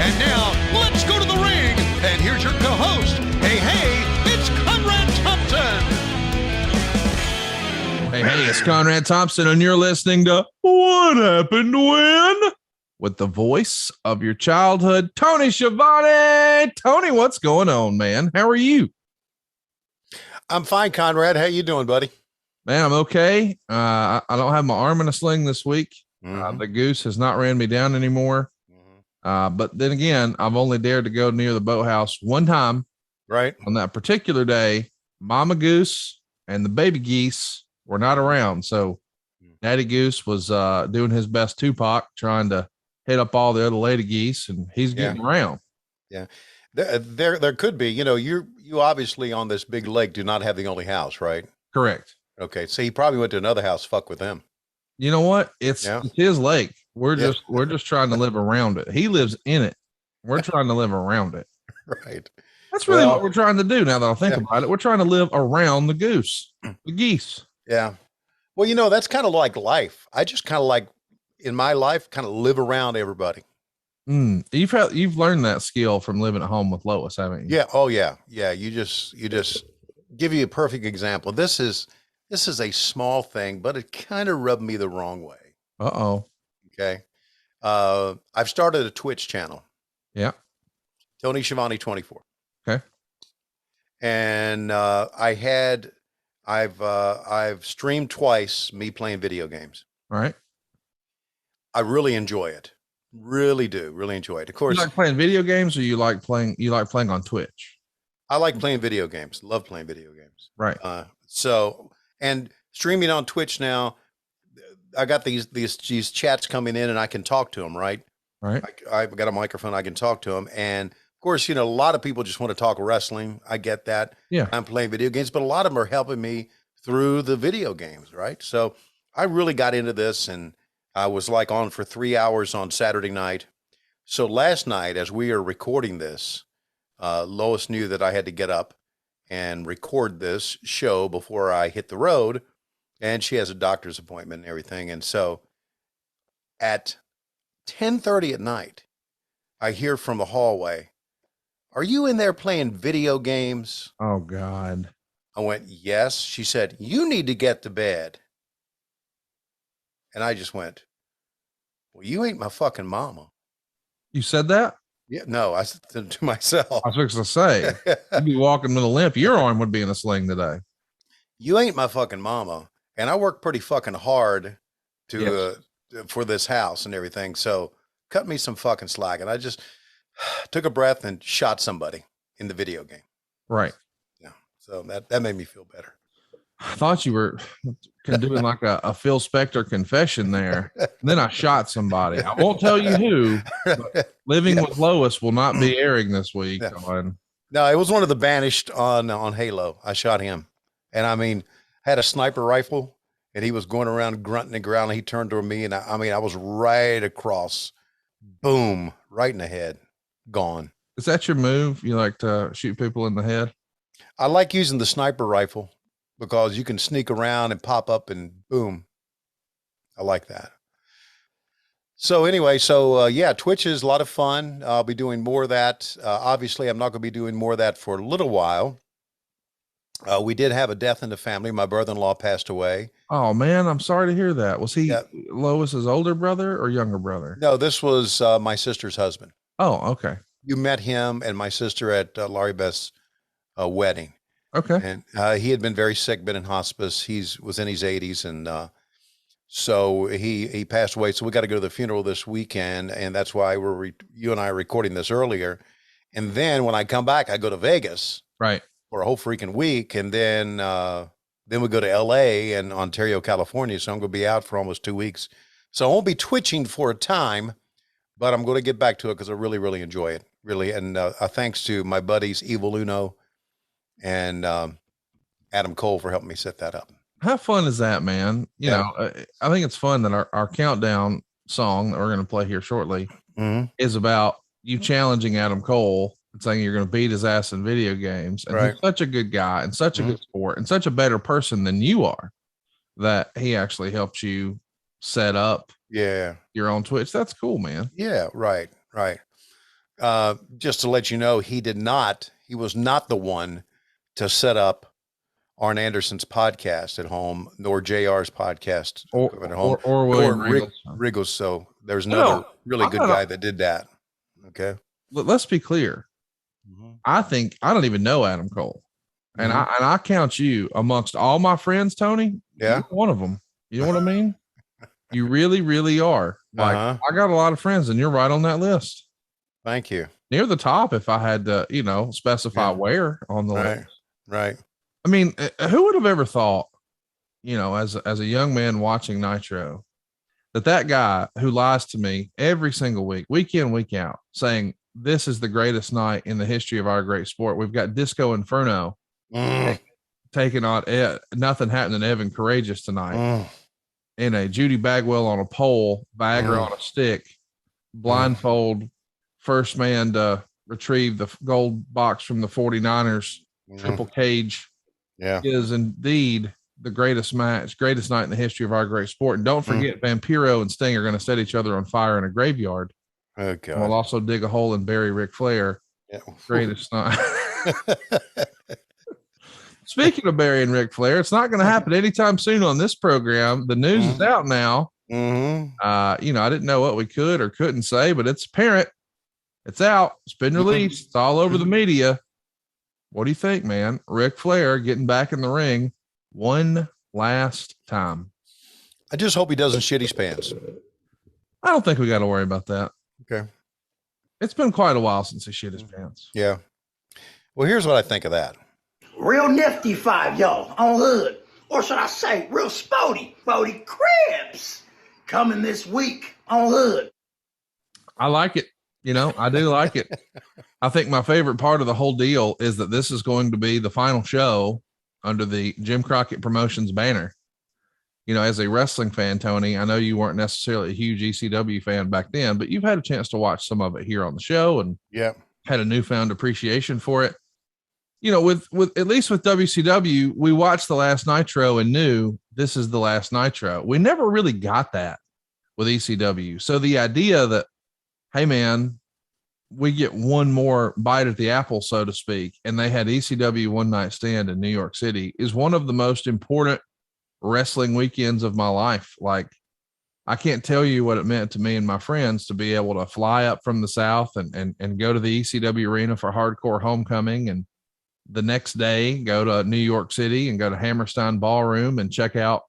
And now, let's go to the ring. And here's your co-host. Hey, it's Conrad Thompson. Hey, it's Conrad Thompson, and you're listening to What Happened When? With the voice of your childhood, Tony Schiavone. Tony, what's going on, man? How are you? I'm fine, Conrad. How you doing, buddy? Man, I'm okay. I don't have my arm in a sling this week. The goose has not ran me down anymore. But then again, I've only dared to go near the boathouse one time. Right. On that particular day, Mama Goose and the baby geese were not around. So Daddy Goose was doing his best Tupac, trying to hit up all the other lady geese, and he's getting around. Yeah. There could be, you obviously on this big lake do not have the only house, right? Correct. Okay. So he probably went to another house, fuck with them. You know what? It's his lake. We're just trying to live around it. He lives in it. We're trying to live around it. Right. That's really what we're trying to do. Now that I think about it, we're trying to live around the goose, the geese. Yeah. Well, that's kind of like life. I just kind of like in my life, kind of live around everybody. You've learned that skill from living at home with Lois, haven't you? Yeah. Oh yeah. Yeah. You just give you a perfect example. This is a small thing, but it kind of rubbed me the wrong way. Uh-oh. Okay. I've started a Twitch channel. Yeah. Tony Schiavone 24. Okay. And I've streamed twice me playing video games. All right. I really enjoy it. Really do. Really enjoy it. Of course. You like playing video games, or you like playing on Twitch? I like playing video games. Love playing video games. Right. And streaming on Twitch now, I got these chats coming in, and I can talk to them. Right. Right. I've got a microphone. I can talk to them. And of course, a lot of people just want to talk wrestling. I get that. Yeah. I'm playing video games, but a lot of them are helping me through the video games. Right. So I really got into this, and I was like on for 3 hours on Saturday night. So last night, as we are recording this, Lois knew that I had to get up and record this show before I hit the road, and she has a doctor's appointment and everything. And so at 10:30 at night, I hear from the hallway, "Are you in there playing video games?" Oh God. I went, "Yes." She said, "You need to get to bed." And I just went, "Well, you ain't my fucking mama." You said that? Yeah, no, I said to myself. I was fixing to say, you'd be walking with a limp. Your arm would be in a sling today. You ain't my fucking mama. And I work pretty fucking hard for this house and everything. So cut me some fucking slack. And I just took a breath and shot somebody in the video game. Right. Yeah. So that made me feel better. I thought you were doing like a Phil Spector confession there. And then I shot somebody. I won't tell you who, but Living with Lois will not be airing this week. Yeah. No, it was one of the banished on Halo. I shot him. And I mean, had a sniper rifle, and he was going around grunting and growling. He turned to me, and I was right across, boom, right in the head, gone. Is that your move? You like to shoot people in the head? I like using the sniper rifle, because you can sneak around and pop up and boom. I like that. So anyway, Twitch is a lot of fun. I'll be doing more of that. Obviously, I'm not going to be doing more of that for a little while. We did have a death in the family. My brother-in-law passed away. Oh man, I'm sorry to hear that. Was he Lois's older brother or younger brother? No, this was my sister's husband. Oh, okay. You met him and my sister at Larry Beth's wedding. Okay. And he had been very sick, been in hospice. Was in his 80s. And so he passed away. So we got to go to the funeral this weekend. And that's why you and I are recording this earlier. And then when I come back, I go to Vegas. Right. For a whole freaking week. And then we go to LA and Ontario, California. So I'm going to be out for almost 2 weeks. So I won't be twitching for a time, but I'm going to get back to it because I really, really enjoy it. Really. And thanks to my buddies, Evil Uno and Adam Cole for helping me set that up. How fun is that, man? You know, I think it's fun that our countdown song that we're going to play here shortly is about you challenging Adam Cole and saying you're going to beat his ass in video games. And he's such a good guy and such a good sport and such a better person than you are, that he actually helped you set up your own Twitch. That's cool, man. Yeah, right. just to let you know, he was not the one to set up Arn Anderson's podcast at home, nor JR's podcast at home, or William Riggles. So there's another really good guy that did that. Okay. Let's be clear. I think I don't even know Adam Cole, and I count you amongst all my friends, Tony. Yeah. You're one of them. You know what I mean? You really, really are. Like I got a lot of friends, and you're right on that list. Thank you. Near the top, if I had to, specify where on the list. Right. I mean, who would have ever thought, as a young man watching Nitro, that guy who lies to me every single week in, week out, saying this is the greatest night in the history of our great sport. We've got Disco Inferno taking on Nothing Happening to Evan Courageous tonight in a Judy Bagwell on a pole, Viagra on a stick, blindfold, first man to retrieve the gold box from the 49ers, triple cage. Yeah, is indeed the greatest night in the history of our great sport. And don't forget, Vampiro and Sting are going to set each other on fire in a graveyard. Oh, God. We'll also dig a hole and bury Ric Flair. Yeah. Greatest night. Speaking of burying Ric Flair, it's not going to happen anytime soon on this program. The news is out now. I didn't know what we could or couldn't say, but it's apparent. It's out. It's been released. It's all over the media. What do you think, man? Ric Flair getting back in the ring one last time. I just hope he doesn't shit his pants. I don't think we got to worry about that. Okay. It's been quite a while since he shit his pants. Yeah. Well, here's what I think of that. Real nifty five, y'all, on hood. Or should I say, real sporty cribs coming this week on hood. I like it. I do like it. I think my favorite part of the whole deal is that this is going to be the final show under the Jim Crockett Promotions banner. As a wrestling fan, Tony, I know you weren't necessarily a huge ECW fan back then, but you've had a chance to watch some of it here on the show and had a newfound appreciation for it. With at least with WCW, we watched the last Nitro and knew this is the last Nitro. We never really got that with ECW. So the idea that, hey man, we get one more bite at the apple, so to speak, and they had ECW One Night Stand in New York City is one of the most important wrestling weekends of my life. Like, I can't tell you what it meant to me and my friends to be able to fly up from the South and go to the ECW arena for Hardcore Homecoming, and the next day go to New York City and go to Hammerstein Ballroom and check out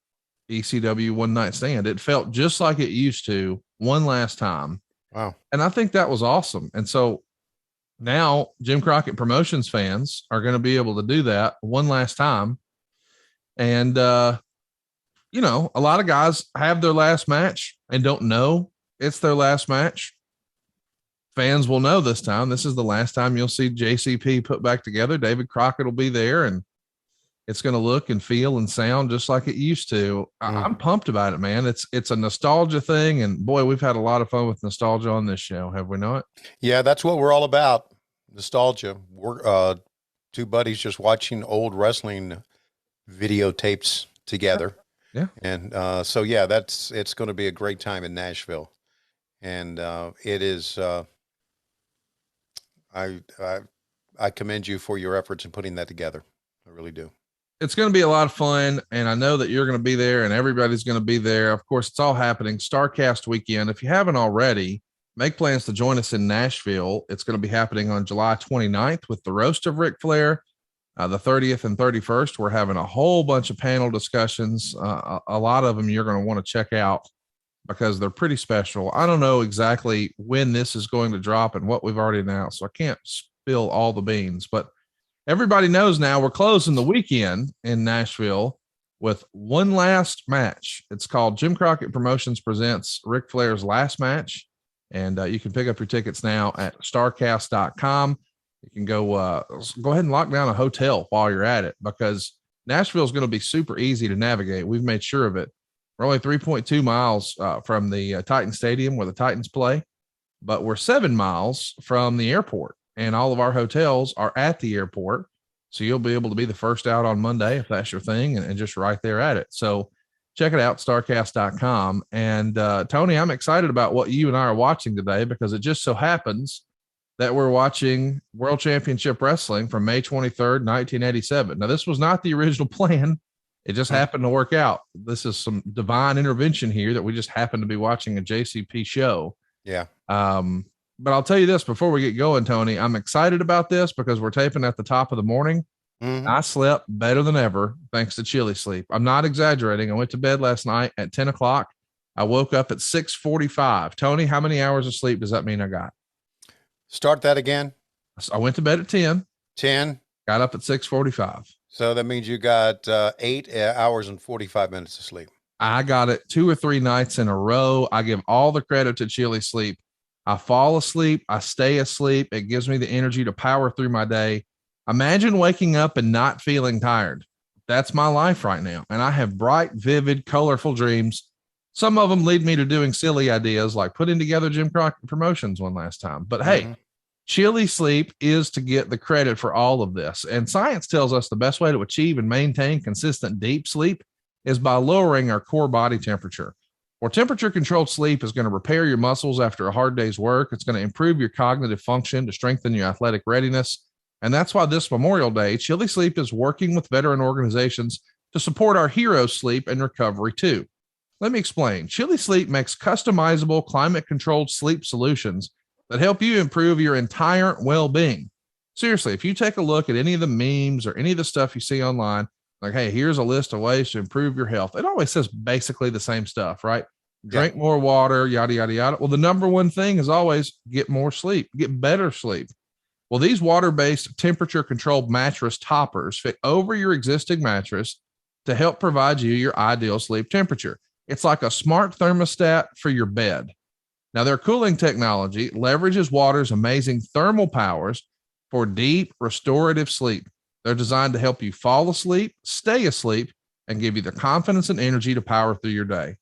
ECW One Night Stand. It felt just like it used to one last time. Wow. And I think that was awesome. And so now Jim Crockett Promotions fans are going to be able to do that one last time. And, a lot of guys have their last match and don't know it's their last match. Fans will know this time. This is the last time you'll see JCP put back together. David Crockett will be there, and it's going to look and feel and sound just like it used to. I'm pumped about it, man. It's a nostalgia thing. And boy, we've had a lot of fun with nostalgia on this show. Have we not? Yeah, that's what we're all about. Nostalgia. We're two buddies just watching old wrestling videotapes together. Yeah. And so, yeah, it's going to be a great time in Nashville. And it is, I commend you for your efforts in putting that together. I really do. It's going to be a lot of fun, and I know that you're going to be there and everybody's going to be there. Of course, it's all happening Starrcast weekend. If you haven't already, make plans to join us in Nashville. It's going to be happening on July 29th with the roast of Ric Flair. The 30th and 31st, we're having a whole bunch of panel discussions. A lot of them you're going to want to check out because they're pretty special. I don't know exactly when this is going to drop and what we've already announced, so I can't spill all the beans, but everybody knows now we're closing the weekend in Nashville with one last match. It's called Jim Crockett Promotions Presents Ric Flair's Last Match. And you can pick up your tickets now at starrcast.com. You can go ahead and lock down a hotel while you're at it because Nashville is going to be super easy to navigate. We've made sure of it. We're only 3.2 miles from the Titan Stadium where the Titans play, but we're 7 miles from the airport. And all of our hotels are at the airport. So you'll be able to be the first out on Monday if that's your thing and just right there at it. So check it out, starrcast.com. And Tony, I'm excited about what you and I are watching today because it just so happens that we're watching World Championship Wrestling from May 23rd, 1987. Now, this was not the original plan. It just happened to work out. This is some divine intervention here that we just happened to be watching a JCP show. Yeah. But I'll tell you this before we get going, Tony, I'm excited about this because we're taping at the top of the morning. I slept better than ever thanks to Chili Sleep. I'm not exaggerating. I went to bed last night at 10 o'clock. I woke up at 6:45. Tony, how many hours of sleep does that mean I got? Start that again. I went to bed at 10. 10. Got up at 6:45. So that means you got 8 hours and 45 minutes of sleep. I got it 2 or 3 nights in a row. I give all the credit to Chili Sleep. I fall asleep. I stay asleep. It gives me the energy to power through my day. Imagine waking up and not feeling tired. That's my life right now. And I have bright, vivid, colorful dreams. Some of them lead me to doing silly ideas like putting together Jim Crockett Promotions one last time. But hey, Chili Sleep is to get the credit for all of this. And science tells us the best way to achieve and maintain consistent deep sleep is by lowering our core body temperature. Well, temperature controlled sleep is going to repair your muscles after a hard day's work. It's going to improve your cognitive function to strengthen your athletic readiness. And that's why this Memorial Day, Chili Sleep is working with veteran organizations to support our heroes' sleep and recovery too. Let me explain. Chili Sleep makes customizable climate controlled sleep solutions that help you improve your entire well-being. Seriously, if you take a look at any of the memes or any of the stuff you see online, like, hey, here's a list of ways to improve your health. It always says basically the same stuff, right? Drink more water, yada, yada, yada. Well, the number one thing is always get more sleep, get better sleep. Well, these water-based temperature-controlled mattress toppers fit over your existing mattress to help provide you your ideal sleep temperature. It's like a smart thermostat for your bed. Now, their cooling technology leverages water's amazing thermal powers for deep, restorative sleep. They're designed to help you fall asleep, stay asleep, and give you the confidence and energy to power through your day.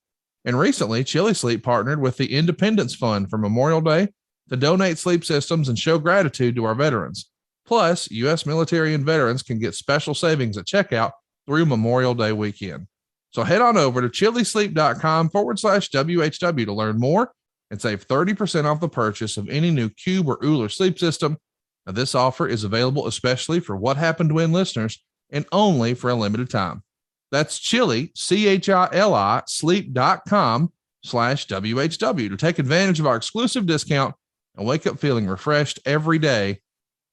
And recently, Chili Sleep partnered with the Independence Fund for Memorial Day to donate sleep systems and show gratitude to our veterans. Plus, U.S. military and veterans can get special savings at checkout through Memorial Day weekend. So head on over to chilisleep.com/WHW to learn more and save 30% off the purchase of any new Cube or Uller sleep system. Now, this offer is available especially for What Happened to Win listeners and only for a limited time. That's Chili, CHILI, sleep.com/WHW to take advantage of our exclusive discount and wake up feeling refreshed every day.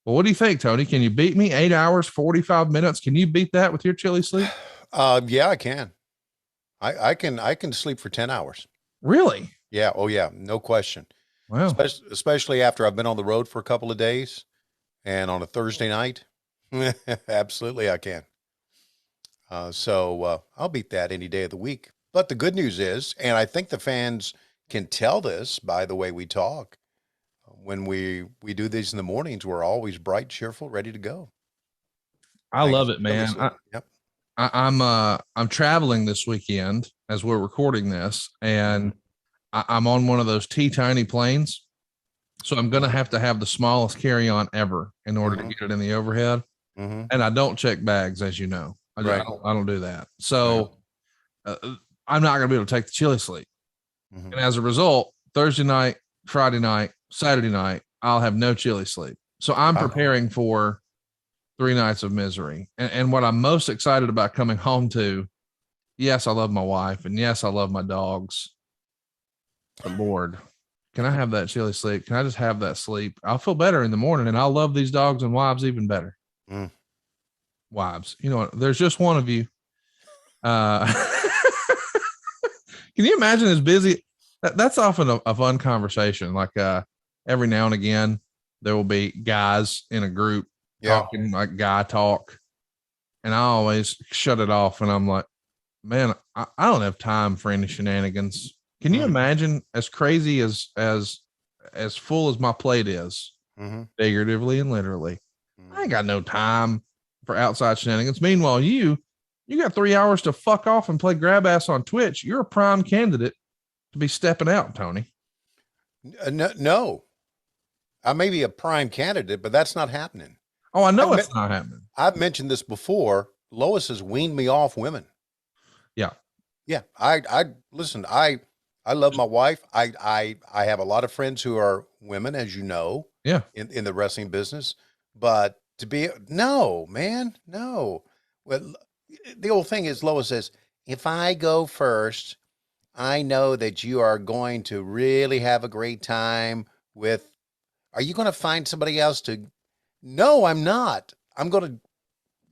Well, what do you think, Tony? Can you beat me? 8 hours, 45 minutes. Can you beat that with your Chili Sleep? Yeah, I can. I can sleep for 10 hours. Really? Yeah. Oh yeah. No question. Wow. Especially after I've been on the road for a couple of days and on a Thursday night. Absolutely. I can. So I'll beat that any day of the week. But the good news is, and I think the fans can tell this by the way we talk, when we do these in the mornings, we're always bright, cheerful, ready to go. I love it, man. I'm traveling this weekend as we're recording this, and I'm on one of those teeny planes. So I'm going to have the smallest carry-on ever in order to get it in the overhead. And I don't check bags, as you know. I don't do that. So I'm not going to be able to take the Chili Sleep. And as a result, Thursday night, Friday night, Saturday night, I'll have no Chili Sleep. So I'm preparing for 3 nights of misery. And what I'm most excited about coming home to, yes, I love my wife, and yes, I love my dogs. But Lord, can I have that Chili Sleep? Can I just have that sleep? I'll feel better in the morning, and I'll love these dogs and wives even better. Wives, you know what? There's just one of you. Can you imagine as busy? That's often a fun conversation. Like every now and again, there will be guys in a group talking like guy talk, and I always shut it off. And I'm like, man, I don't have time for any shenanigans. Can you imagine, as crazy as full as my plate is, figuratively and literally, I ain't got no time for outside shenanigans. Meanwhile, you got 3 hours to fuck off and play grab ass on Twitch. You're a prime candidate to be stepping out, Tony. No, I may be a prime candidate, but that's not happening. Oh, I know it's not happening. I've mentioned this before. Lois has weaned me off women. Yeah. I listen, I love my wife. I have a lot of friends who are women, as you know. Yeah. in the wrestling business. But to be, no, man, no. Well, the old thing is Lois says, if I go first, I know that you are going to really have a great time with, are you going to find somebody else to, no, I'm not. I'm going to,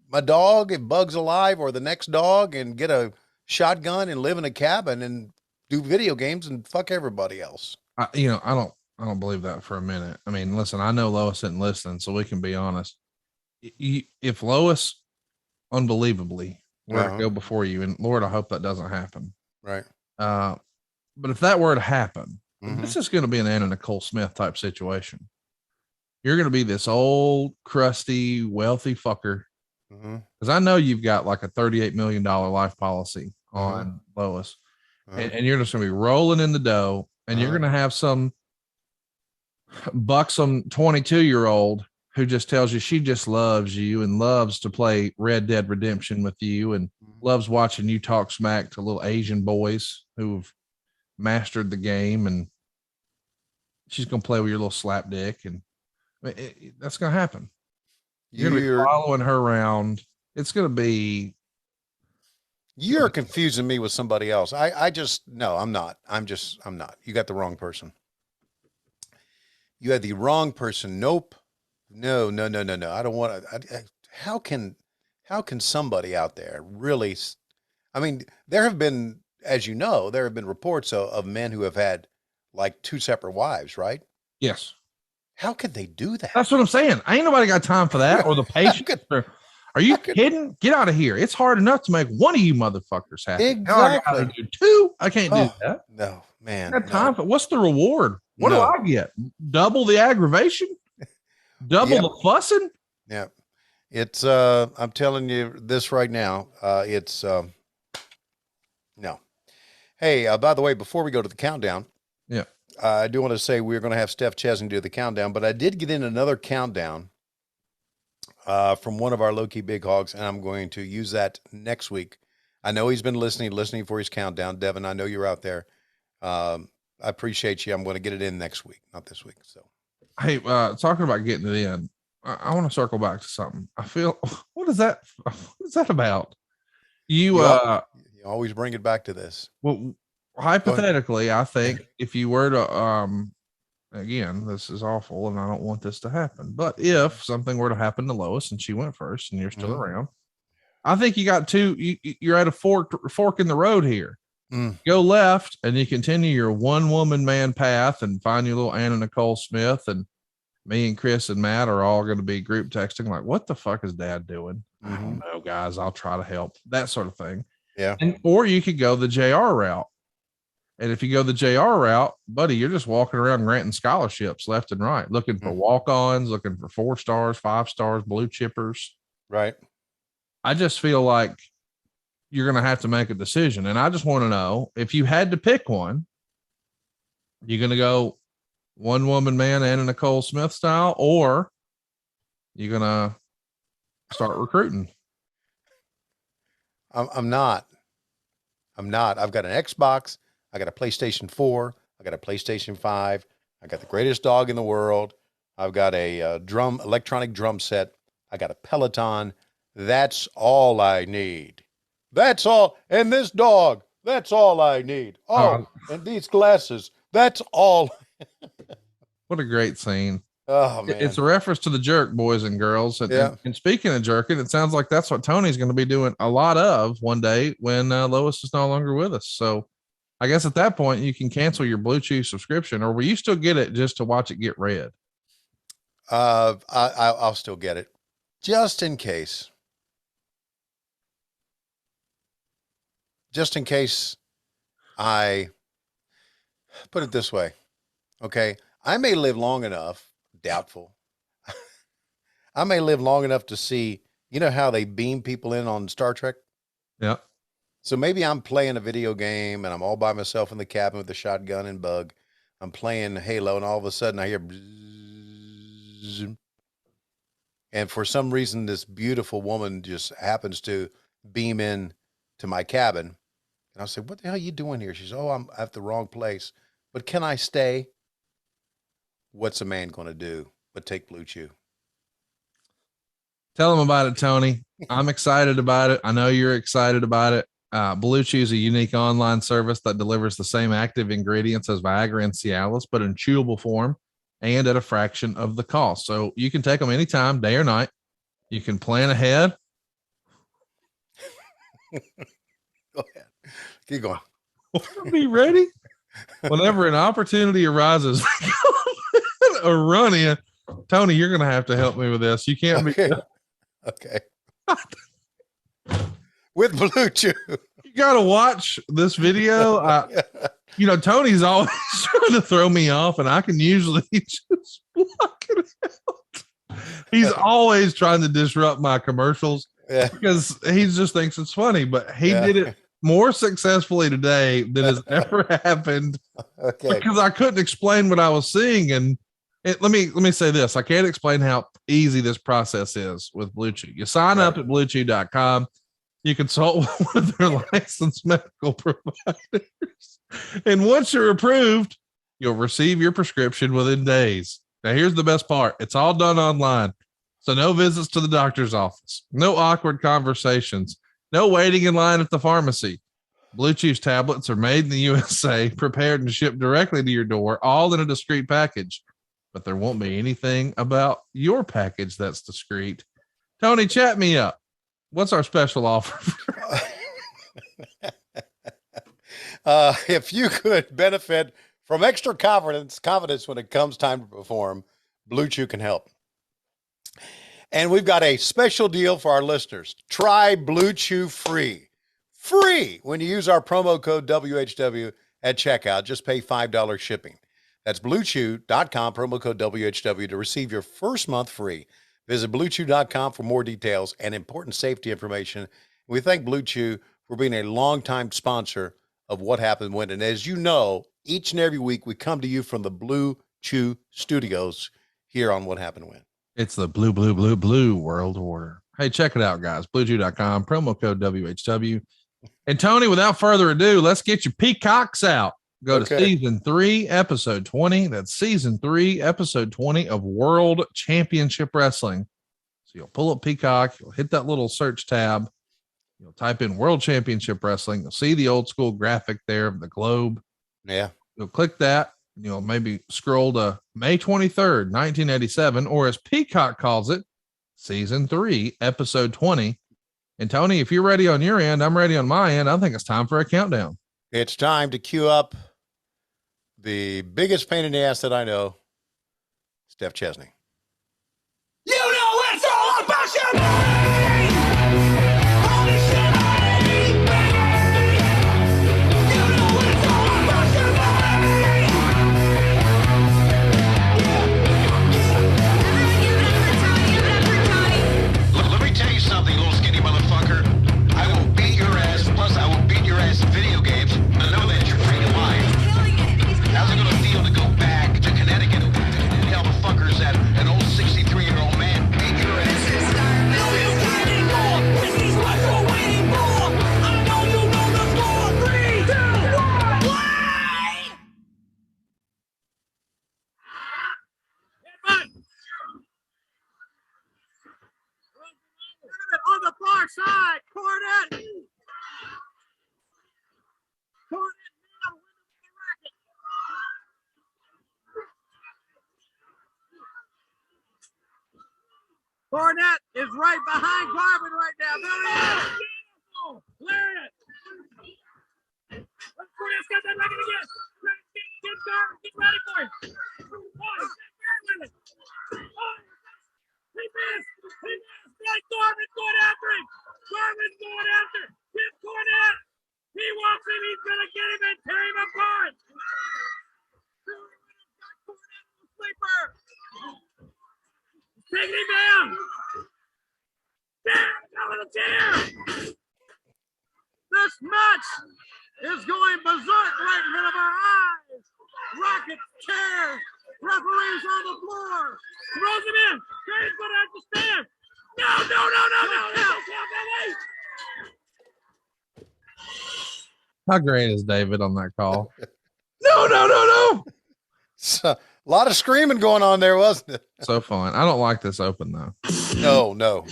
my dog, if Bug's alive, or the next dog, and get a shotgun and live in a cabin and do video games and fuck everybody else. I don't believe that for a minute. I mean, listen, I know Lois isn't listening, so we can be honest. If Lois unbelievably were to go before you, and Lord, I hope that doesn't happen. Right. But if that were to happen, this is going to be an Anna Nicole Smith type situation. You're going to be this old, crusty, wealthy fucker. Because I know you've got like a $38 million life policy on Lois, and you're just going to be rolling in the dough, and you're going to have some buxom 22-year-old who just tells you she just loves you and loves to play Red Dead Redemption with you and loves watching you talk smack to little Asian boys who've mastered the game, and she's going to play with your little slap dick, and that's going to happen. You're going to be following her around. It's going to be. You're confusing me with somebody else. No, I'm not. I'm not. You got the wrong person. You had the wrong person. Nope. No. I don't want to. How can somebody out there really? I mean, there have been, as you know, there have been reports of men who have had like 2 separate wives, right? Yes. How could they do that? That's what I'm saying. Ain't nobody got time for that or the patience. Are you kidding? Get out of here. It's hard enough to make one of you motherfuckers happy. Exactly. I do 2. I can't do that. No, man. I got time for, what's the reward? What do I get? Double the aggravation? Double the fussing? Yeah. It's I'm telling you this right now. It's no. Hey, by the way, before we go to the countdown, I do want to say we're going to have Steph Chesney do the countdown, but I did get in another countdown from one of our low-key big hogs, and I'm going to use that next week. I know he's been listening for his countdown. Devin, I know you're out there. I appreciate you. I'm going to get it in next week, not this week. So, hey, talking about getting it in, I want to circle back to something. I feel, what is that about? You always bring it back to this. Well, hypothetically, I think if you were to, again, this is awful and I don't want this to happen, but if something were to happen to Lois and she went first and you're still around, I think you got you're at a fork in the road here. Go left and you continue your one woman man path and find your little Anna Nicole Smith, and me and Chris and Matt are all going to be group texting like, what the fuck is Dad doing? I don't know, guys, I'll try to help, that sort of thing. Yeah. Or you could go the JR route. And if you go the JR route, buddy, you're just walking around granting scholarships left and right, looking for walk-ons, looking for 4 stars, 5 stars, blue chippers. Right. I just feel like you're going to have to make a decision. And I just want to know, if you had to pick one, you're going to go one woman man Anna Nicole Smith style, or you're going to start recruiting. I'm not. I've got an Xbox. I got a PlayStation 4. I got a PlayStation 5. I got the greatest dog in the world. I've got a electronic drum set. I got a Peloton. That's all I need. That's all. And this dog, that's all I need. Oh, and these glasses, that's all. What a great scene. Oh, man. It's a reference to The Jerk, boys and girls. And speaking of jerking, it sounds like that's what Tony's going to be doing a lot of one day when Lois is no longer with us. So I guess at that point you can cancel your Blue Chew subscription, or will you still get it just to watch it get read? I'll still get it just in case. Just in case. I put it this way. Okay. I may live long enough, doubtful. I may live long enough to see, you know how they beam people in on Star Trek? Yeah. So maybe I'm playing a video game and I'm all by myself in the cabin with the shotgun and Bug. I'm playing Halo and all of a sudden I hear bzzz, and for some reason this beautiful woman just happens to beam in to my cabin. And I'll say, what the hell are you doing here? She says, oh, I'm at the wrong place. But can I stay? What's a man going to do? but take Blue Chew. Tell them about it, Tony. I'm excited about it. I know you're excited about it. Blue Chew is a unique online service that delivers the same active ingredients as Viagra and Cialis, but in chewable form and at a fraction of the cost. So you can take them anytime, day or night. You can plan ahead. Go ahead. Keep going. Be ready whenever an opportunity arises or run in. Tony, you're going to have to help me with this. You can't be. Okay. With Blue Chew. You got to watch this video. Tony's always trying to throw me off, and I can usually just block it out. He's always trying to disrupt my commercials because he just thinks it's funny, but he did it more successfully today than has ever happened because I couldn't explain what I was seeing. And let me say this. I can't explain how easy this process is with Blue Chew. You sign up at bluechew.com. You consult one of their licensed medical providers. And once you're approved, you'll receive your prescription within days. Now, here's the best part. It's all done online. So no visits to the doctor's office, no awkward conversations, no waiting in line at the pharmacy. Blue Chew's tablets are made in the USA, prepared and shipped directly to your door, all in a discreet package. But there won't be anything about your package that's discreet. Tony, chat me up. What's our special offer? If you could benefit from extra confidence when it comes time to perform, Blue Chew can help. And we've got a special deal for our listeners. Try Blue Chew free when you use our promo code WHW at checkout. Just pay $5 shipping. That's bluechew.com, promo code WHW to receive your first month free. Visit bluechew.com for more details and important safety information. We thank Blue Chew for being a longtime sponsor of What Happened When. And as you know, each and every week we come to you from the Blue Chew studios here on What Happened When. It's the blue world order. Hey, check it out, guys. Bluechew.com, promo code WHW. And Tony, without further ado, let's get your peacocks out. Go to season 3, episode 20. That's season 3, episode 20 of World Championship Wrestling. So you'll pull up Peacock, you'll hit that little search tab, you'll type in World Championship Wrestling. You'll see the old school graphic there of the globe. Yeah. You'll click that. You'll maybe scroll to May 23rd, 1987, or as Peacock calls it, season 3, episode 20. And Tony, if you're ready on your end, I'm ready on my end. I think it's time for a countdown. It's time to queue up the biggest pain in the ass that I know, Steph Chesney. You know it's all about Schiavone! Holy Schiavone, baby! You know it's all about Schiavone! Let me tell you something, little skinny motherfucker. I will beat your ass, plus I will beat your ass in video games. I know that you're freaking lying. How's it gonna feel to go back to Connecticut and tell the fuckers that an old 63-year-old man beat your ass? No, you can't ignore! This is what you're waiting for! I know you know the score! 3, 2, 1, play! On the far side, Cornette. Cornette now winning the racket. Cornette is right behind Garvin right now. There he is. Beautiful. Lariat. Cornette's got that racket again. Get Garvin. Get ready for him. Oh, he's with it. Oh, he missed. He missed. Right, Garvin's going after him. Garvin's going after. Give Cornette. He wants him. He's going to get him and tear him apart. Cornette in the sleeper. Taking him down. Down. Down with a chair. This match is going berserk right in front of our eyes. Rocket chairs. Referees on the floor. Throws him in. He's going to have to stand. No. How great is David on that call? No. So lot of screaming going on there, wasn't it? So fun. I don't like this open though. No.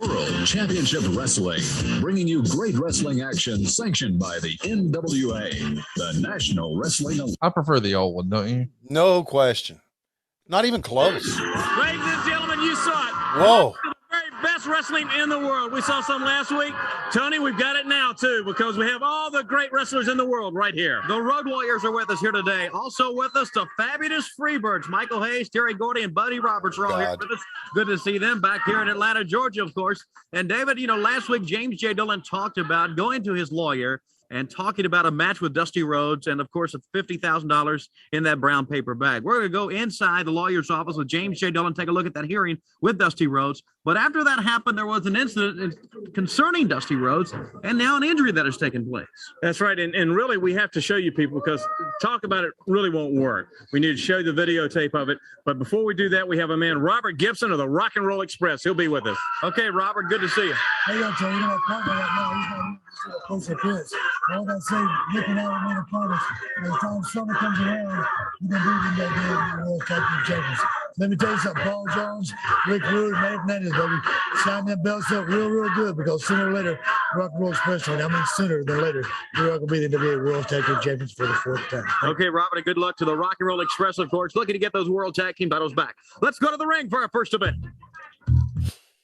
World Championship Wrestling, bringing you great wrestling action sanctioned by the NWA, the National Wrestling. I prefer the old one, don't you? No question. Not even close. Ladies and gentlemen, you saw it. Whoa. The very best wrestling in the world. We saw some last week. Tony, we've got it now, too, because we have all the great wrestlers in the world right here. The Road Warriors are with us here today. Also with us, the Fabulous Freebirds. Michael Hayes, Terry Gordy, and Buddy Roberts are all here with us. Good to see them back here in Atlanta, Georgia, of course. And David, last week, James J. Dillon talked about going to his lawyer and talking about a match with Dusty Rhodes and, of course, $50,000 in that brown paper bag. We're going to go inside the lawyer's office with James J. Dillon, take a look at that hearing with Dusty Rhodes. But after that happened, there was an incident concerning Dusty Rhodes and now an injury that has taken place. That's right. And really, we have to show you people because talk about it really won't work. We need to show you the videotape of it. But before we do that, we have a man, Robert Gibson of the Rock and Roll Express. He'll be with us. Okay, Robert, good to see you. Hey, yo, Joe, that partner right now, he's not close like this. All that say, looking at him in the partners, by the time summer comes around, you're going to be in that game World Tag Team Champions. Let me tell you something, Paul Jones, Rick Rude, and Eddie Fernandez, baby, sign them belts up real good because sooner or later, Rock and Roll Express, sooner than later, we're all going to be the WWE World Tag Team Champions for the fourth time. Okay, Robert, and good luck to the Rock and Roll Express, of course, looking to get those World Tag Team titles back. Let's go to the ring for our first event.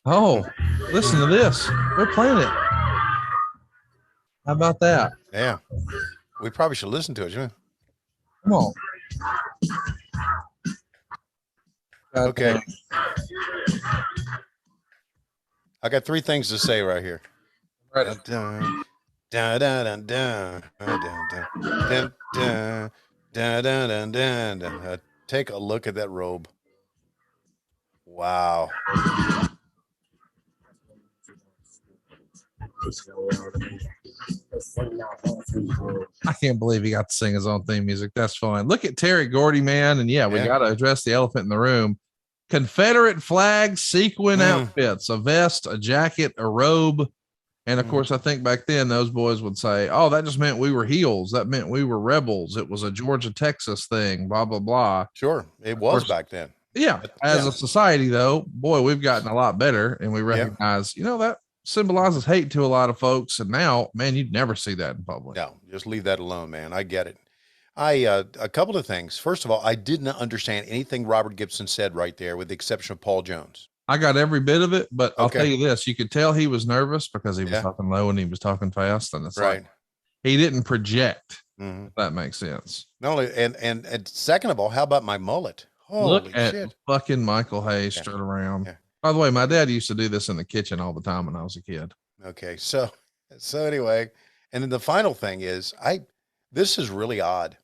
Oh, listen to this. They're playing it. How about that? Yeah. We probably should listen to it, shouldn't Come on. Okay. I got three things to say right here. Right. Dun, dun, dun, dun, dun, dun, dun, dun, dun, dun, dun, dun, dun. Take a look at that robe. Wow. I can't believe he got to sing his own theme music. That's fun. Look at Terry Gordy, man. And yeah, we got to address the elephant in the room. Confederate flag sequin outfits, a vest, a jacket, a robe. And of course, I think back then those boys would say, oh, that just meant we were heels. That meant we were rebels. It was a Georgia, Texas thing, blah, blah, blah. Sure. It was back then. Yeah. As a society, though, boy, we've gotten a lot better. And we recognize, that symbolizes hate to a lot of folks. And now, man, you'd never see that in public. No, just leave that alone, man. I get it. A couple of things. First of all, I did not understand anything Robert Gibson said right there, with the exception of Paul Jones. I got every bit of it, but I'll tell you this: you could tell he was nervous because he was talking low and he was talking fast, and it's like he didn't project. If that makes sense. Not only, and second of all, how about my mullet? Holy Look at fucking Michael Hayes strut around. Yeah. By the way, my dad used to do this in the kitchen all the time when I was a kid. Okay, so anyway, and then the final thing is, this is really odd.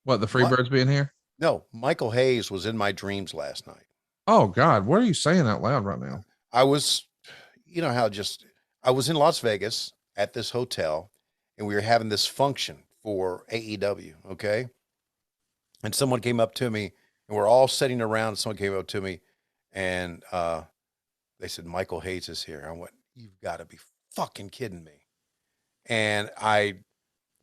What, the Freebirds being here? No, Michael Hayes was in my dreams last night. Oh God, what are you saying out loud right now? I was, I was in Las Vegas at this hotel, and we were having this function for AEW. Okay, and someone came up to me, and we're all sitting around. Someone came up to me, and they said, "Michael Hayes is here." I went, "You've got to be fucking kidding me!" And I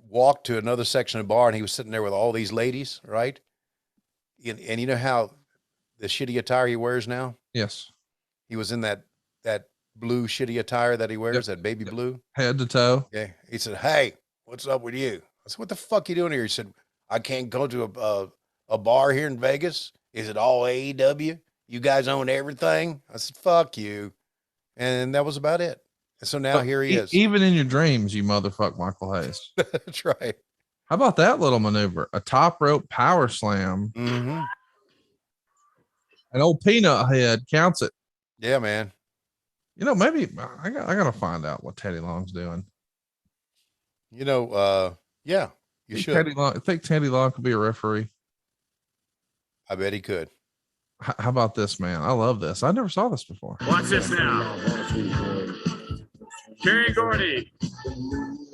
walked to another section of the bar, and he was sitting there with all these ladies, right? And you know how the shitty attire he wears now? Yes. He was in that blue shitty attire that he wears, that baby blue. Head to toe. Yeah. He said, "Hey, what's up with you?" I said, "What the fuck you doing here?" He said, "I can't go to a bar here in Vegas. Is it all AEW? You guys own everything?" I said, "Fuck you." And that was about it. And so now here he is. Even in your dreams, you motherfuck Michael Hayes. That's right. How about that little maneuver? A top rope power slam. Mm-hmm. An old peanut head counts it. Yeah, man. Maybe I gotta find out what Teddy Long's doing. Yeah, you should. I think Teddy Long could be a referee. I bet he could. How about this, man? I love this. I never saw this before. Watch this now. Terry Gordy.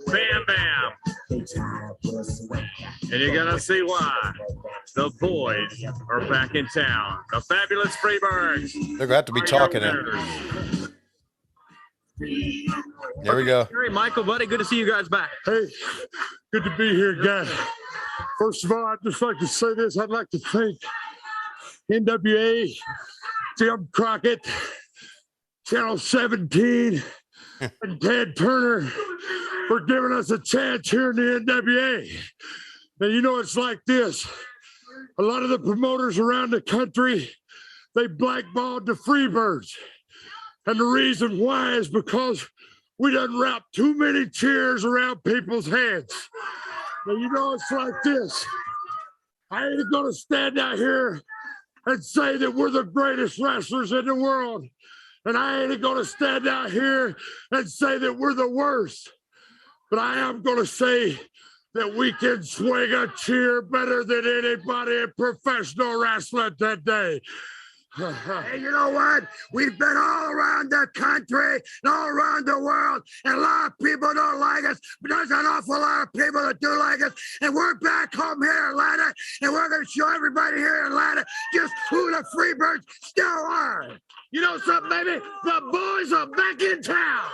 Bam, bam. And you're going to see why. The boys are back in town. The Fabulous Freebirds. They're going to have to be talking. There we go. Terry, Michael, buddy, good to see you guys back. Hey, good to be here, guys. First of all, I'd just like to say this. I'd like to thank NWA, Jim Crockett, Channel 17, and Ted Turner for giving us a chance here in the NWA. Now, you know, it's like this. A lot of the promoters around the country, they blackballed the Freebirds. And the reason why is because we done wrapped too many cheers around people's heads. Now, you know, it's like this. I ain't gonna stand out here and say that we're the greatest wrestlers in the world. And I ain't gonna stand out here and say that we're the worst. But I am gonna say that we can swing a cheer better than anybody in professional wrestling today. Hey, you know what? We've been all around the country and all around the world, and a lot of people don't like us, but there's an awful lot of people that do like us, and we're back home here in Atlanta, and we're going to show everybody here in Atlanta just who the Freebirds still are. You know something, baby? The boys are back in town.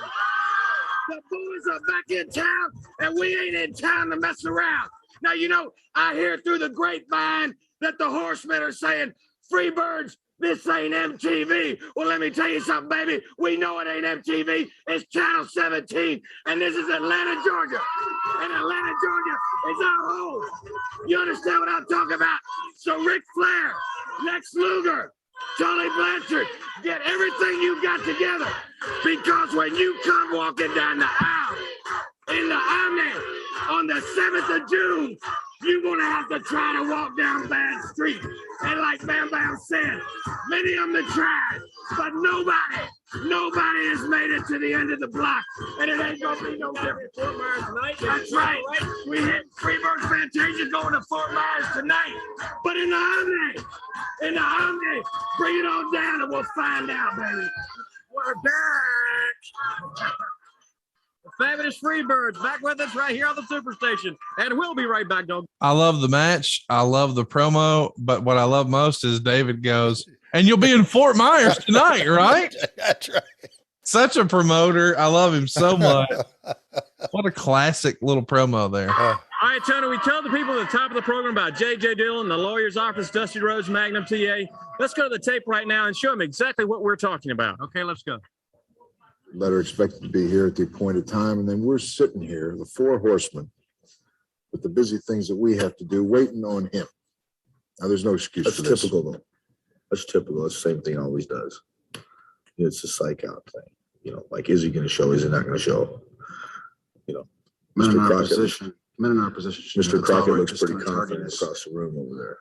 The boys are back in town, and we ain't in town to mess around. Now, you know, I hear through the grapevine that the horsemen are saying, Freebirds, this ain't MTV. Well, let me tell you something, baby. We know it ain't MTV. It's Channel 17, and this is Atlanta, Georgia. And Atlanta, Georgia is our home. You understand what I'm talking about? So Ric Flair, Lex Luger, Tully Blanchard, get everything you got together. Because when you come walking down the aisle in the Omni on the 7th of June, you're going to have to try to walk down Bad Street. And like Bam Bam said, many of them have tried, but nobody has made it to the end of the block. And it ain't going to be no different. Fort Myers tonight. That's right. We hit Freebirds Fantasia going to Fort Myers tonight. But in the Omni, bring it on down and we'll find out, baby. We're back. The Fabulous Freebirds back with us right here on the Superstation. And we'll be right back, dog. I love the match. I love the promo. But what I love most is David goes, and you'll be in Fort Myers tonight, right? That's right. Such a promoter. I love him so much. What a classic little promo there. All right, Tony, we tell the people at the top of the program about J.J. Dillon, the lawyer's office, Dusty Rhodes, Magnum TA. Let's go to the tape right now and show them exactly what we're talking about. Okay, let's go. Letter expected to be here at the appointed time, and then we're sitting here, the four horsemen, with the busy things that we have to do, waiting on him. Now, there's no excuse for this. That's typical, though. That's typical. That's the same thing he always does. It's a psych out thing. You know, like, is he going to show? Is he not going to show? You know, Men in our Crockett. position. Men in our position. Mr. Crockett looks pretty confident across the room over there.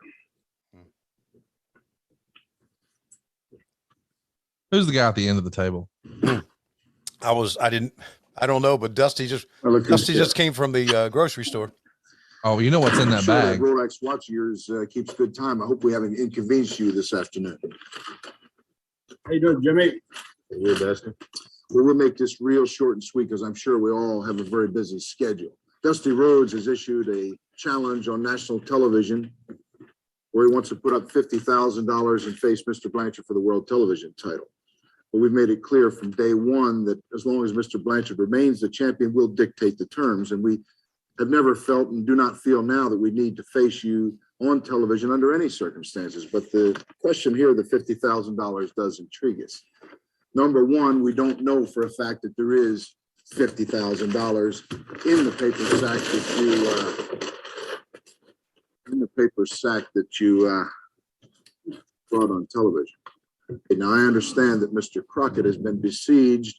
Who's the guy at the end of the table? I don't know, but Dusty just came from the grocery store. Oh, you know what's in that bag. That Rolex watch of yours keeps good time. I hope we haven't inconvenienced you this afternoon. How you doing, Jimmy? Hey, Dusty. We'll make this real short and sweet because I'm sure we all have a very busy schedule. Dusty Rhodes has issued a challenge on national television where he wants to put up $50,000 and face Mr. Blanchard for the world television title. But we've made it clear from day one that as long as Mr. Blanchard remains the champion, we'll dictate the terms. And we have never felt and do not feel now that we need to face you on television under any circumstances. But the question here, the $50,000 does intrigue us. Number one, we don't know for a fact that there is $50,000 in the paper sack that you brought on television. Now, I understand that Mr. Crockett has been besieged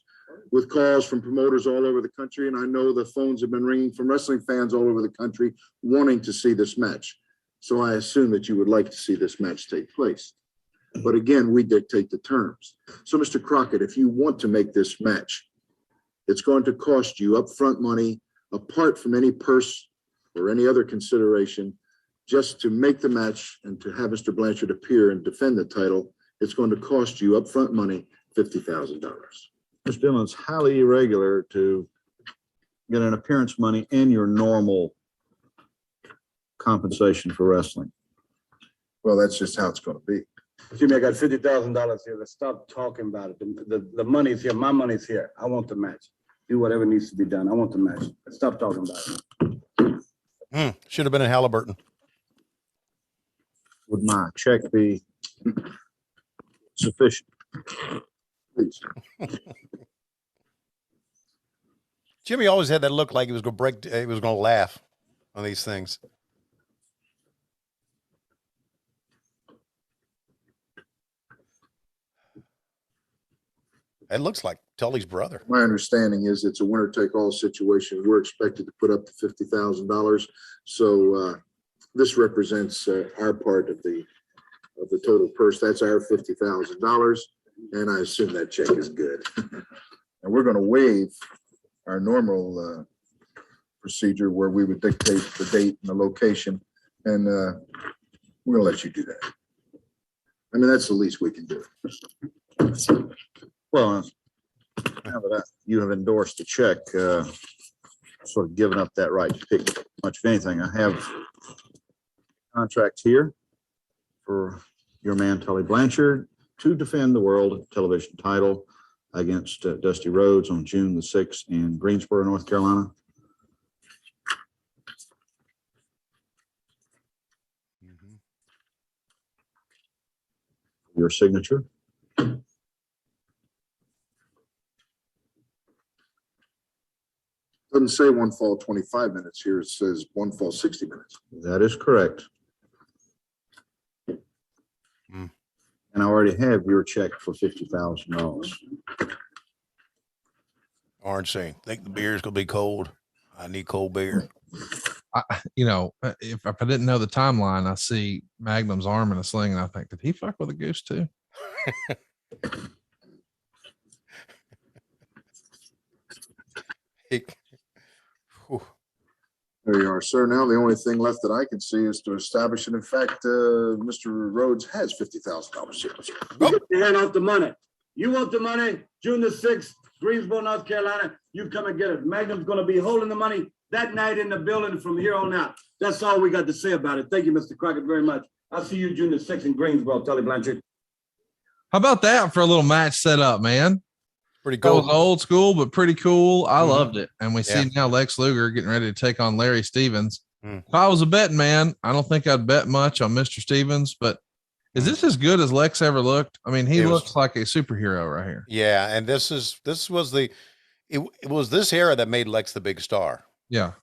with calls from promoters all over the country, and I know the phones have been ringing from wrestling fans all over the country wanting to see this match. So I assume that you would like to see this match take place. But again, we dictate the terms. So, Mr. Crockett, if you want to make this match, it's going to cost you upfront money, apart from any purse or any other consideration, just to make the match and to have Mr. Blanchard appear and defend the title. It's going to cost you upfront money, $50,000. Mr. Dillon, it's highly irregular to get an appearance money in your normal compensation for wrestling. Well, that's just how it's going to be. Jimmy, I got $50,000 here. Let's stop talking about it. The money's here. My money's here. I want the match. Do whatever needs to be done. I want the match. Let's stop talking about it. Should have been in Halliburton. Would my check be sufficient? Please. Jimmy always had that look like he was going to break. He was going to laugh on these things. It looks like Tully's brother. My understanding is it's a winner-take-all situation. We're expected to put up to $50,000. So this represents our part of the total purse. That's our $50,000, and I assume that check is good. And we're going to waive our normal procedure where we would dictate the date and the location, and we're going to let you do that. I mean, that's the least we can do. Well, now that you have endorsed the check, sort of given up that right to pick much of anything. I have contracts here for your man, Tully Blanchard, to defend the world television title against Dusty Rhodes on June the 6th in Greensboro, North Carolina. Your signature. Doesn't say one fall 25 minutes here. It says one fall 60 minutes. That is correct. And I already have your check for $50,000. Orange saying, think the beer's going to be cold. I need cold beer. If I didn't know the timeline, I see Magnum's arm in a sling, and I think, did he fuck with a goose too? There you are, sir. Now the only thing left that I can see is to establish that, in fact, Mr. Rhodes has $50,000 here. Get your hand off the money. You want the money? June the 6th, Greensboro, North Carolina. You come and get it. Magnum's going to be holding the money that night in the building from here on out. That's all we got to say about it. Thank you, Mr. Crockett, very much. I'll see you June the 6th in Greensboro, Tully Blanchard. How about that for a little match set up, man? Pretty cool. That was old school, but pretty cool. I loved it. And we see now Lex Luger getting ready to take on Larry Stevens. If I was a betting man, I don't think I'd bet much on Mr. Stevens, but is this as good as Lex ever looked? I mean, he looks like a superhero right here. Yeah. And this was it was this era that made Lex the big star. Yeah.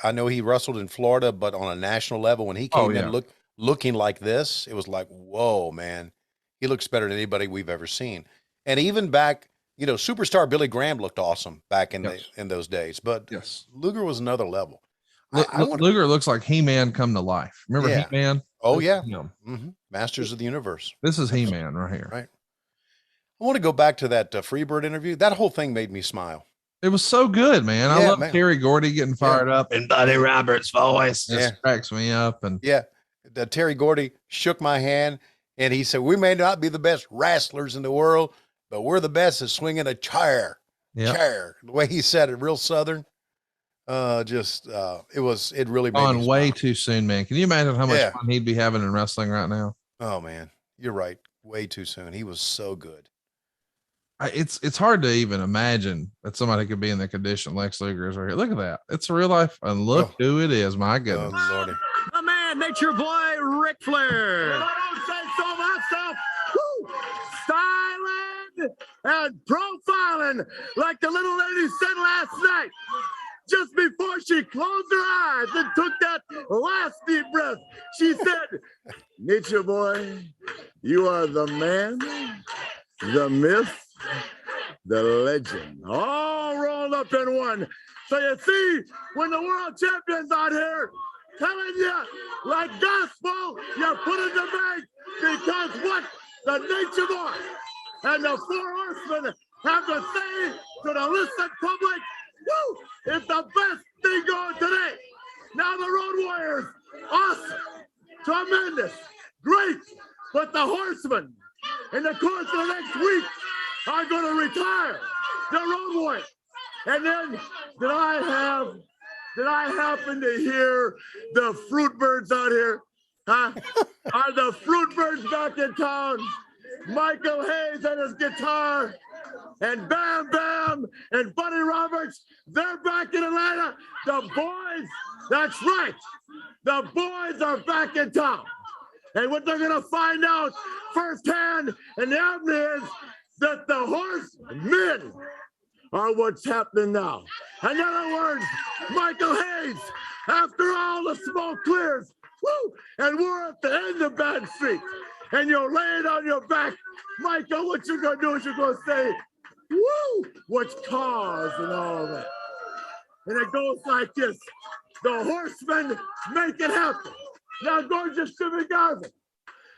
I know he wrestled in Florida, but on a national level, when he came in looking like this, it was like, whoa, man, he looks better than anybody we've ever seen. And even back, superstar Billy Graham looked awesome back in those days. But Luger was another level. Luger looks like He-Man come to life. Remember He-Man? Oh, yeah. Masters of the Universe. This is He-Man right here. Right. I want to go back to that Freebird interview. That whole thing made me smile. It was so good, man. I love Terry Gordy getting fired up and Buddy Roberts' voice just cracks me up. And Terry Gordy shook my hand and he said, "We may not be the best wrestlers in the world, but we're the best at swinging a chair." Chair. The way he said it, real Southern. It really made me way too soon, man. Can you imagine how much fun he'd be having in wrestling right now? Oh man, you're right. Way too soon. He was so good. It's hard to even imagine that somebody could be in the condition Lex Luger is right here. Look at that. It's real life. And look who it is. My goodness. Oh, Lordy. The man, Nature Boy, Ric Flair. I don't say so myself. Styling and profiling, like the little lady said last night. Just before she closed her eyes and took that last deep breath, she said, "Nature Boy, you are the man, the myth, the legend, all rolled up in one." So you see, when the world champion's out here telling you like gospel, you put it in the bank, because what the Nature Boy and the Four Horsemen have to say to the listening public, it's the best thing going today. Now the Road Warriors, awesome, tremendous, great, but the Horsemen in the course of the next week are going to retire the Road Warriors. And then did I happen to hear the Fruit Birds out here? Huh? Are the Fruitbirds back in town? Michael Hayes and his guitar, and Bam Bam and Buddy Roberts, they're back in Atlanta. The boys, that's right. The boys are back in town. And what they're going to find out firsthand in the avenue is that the horsemen are what's happening now. In other words, Michael Hayes, after all the smoke clears, woo, and we're at the end of Bad Street, and you're laying on your back, Michael, what you're going to do is you're going to say, woo, what's caused and all of that. And it goes like this. The horsemen make it happen. Now, gorgeous Jimmy Garvin,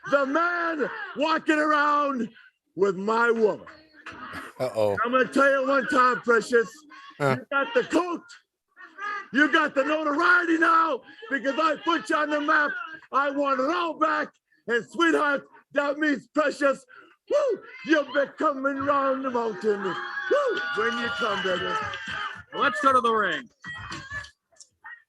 the man walking around with my woman. Uh-oh. I'm going to tell you one time, Precious, you got the coat. You got the notoriety now because I put you on the map. I want it all back. And sweetheart, that means, Precious, woo, you'll be coming round the mountain. Woo, when you come, baby. Let's go to the ring.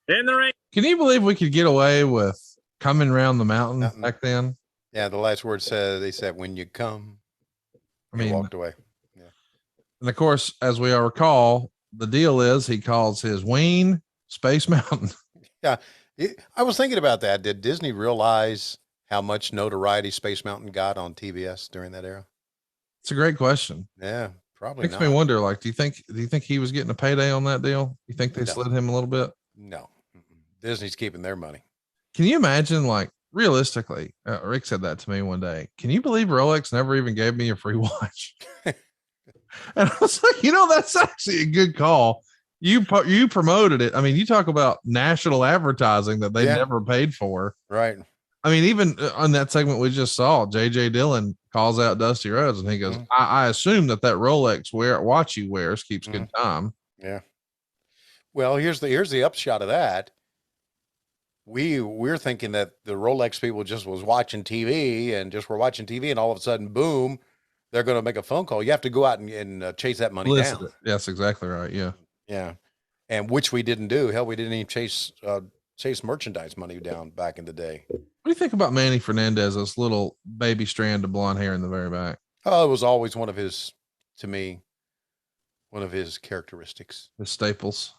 In the ring. Can you believe we could get away with coming around the mountain back then? Yeah, the last word said, they said, when you come. I mean, walked away. Yeah. And of course, as we all recall, the deal is he calls his ween Space Mountain. Yeah. I was thinking about that. Did Disney realize how much notoriety Space Mountain got on TBS during that era? It's a great question. Yeah, probably Makes not. me wonder, like, do you think he was getting a payday on that deal? You think they slid him a little bit? No. Disney's keeping their money. Can you imagine, like, realistically, Rick said that to me one day. Can you believe Rolex never even gave me a free watch? And I was like, that's actually a good call. You promoted it. I mean, you talk about national advertising that they never paid for. Right. I mean, even on that segment we just saw, JJ Dillon calls out Dusty Rhodes and he goes, I assume that Rolex watch he wears keeps good time. Yeah. Well, here's the upshot of that. We're thinking that the Rolex people just was watching TV and all of a sudden, boom, they're going to make a phone call. You have to go out and chase that money down. That's exactly right. Yeah. Yeah. And which we didn't do. Hell, we didn't even chase merchandise money down back in the day. What do you think about Manny Fernandez's little baby strand of blonde hair in the very back? Oh, it was always one of his characteristics. The staples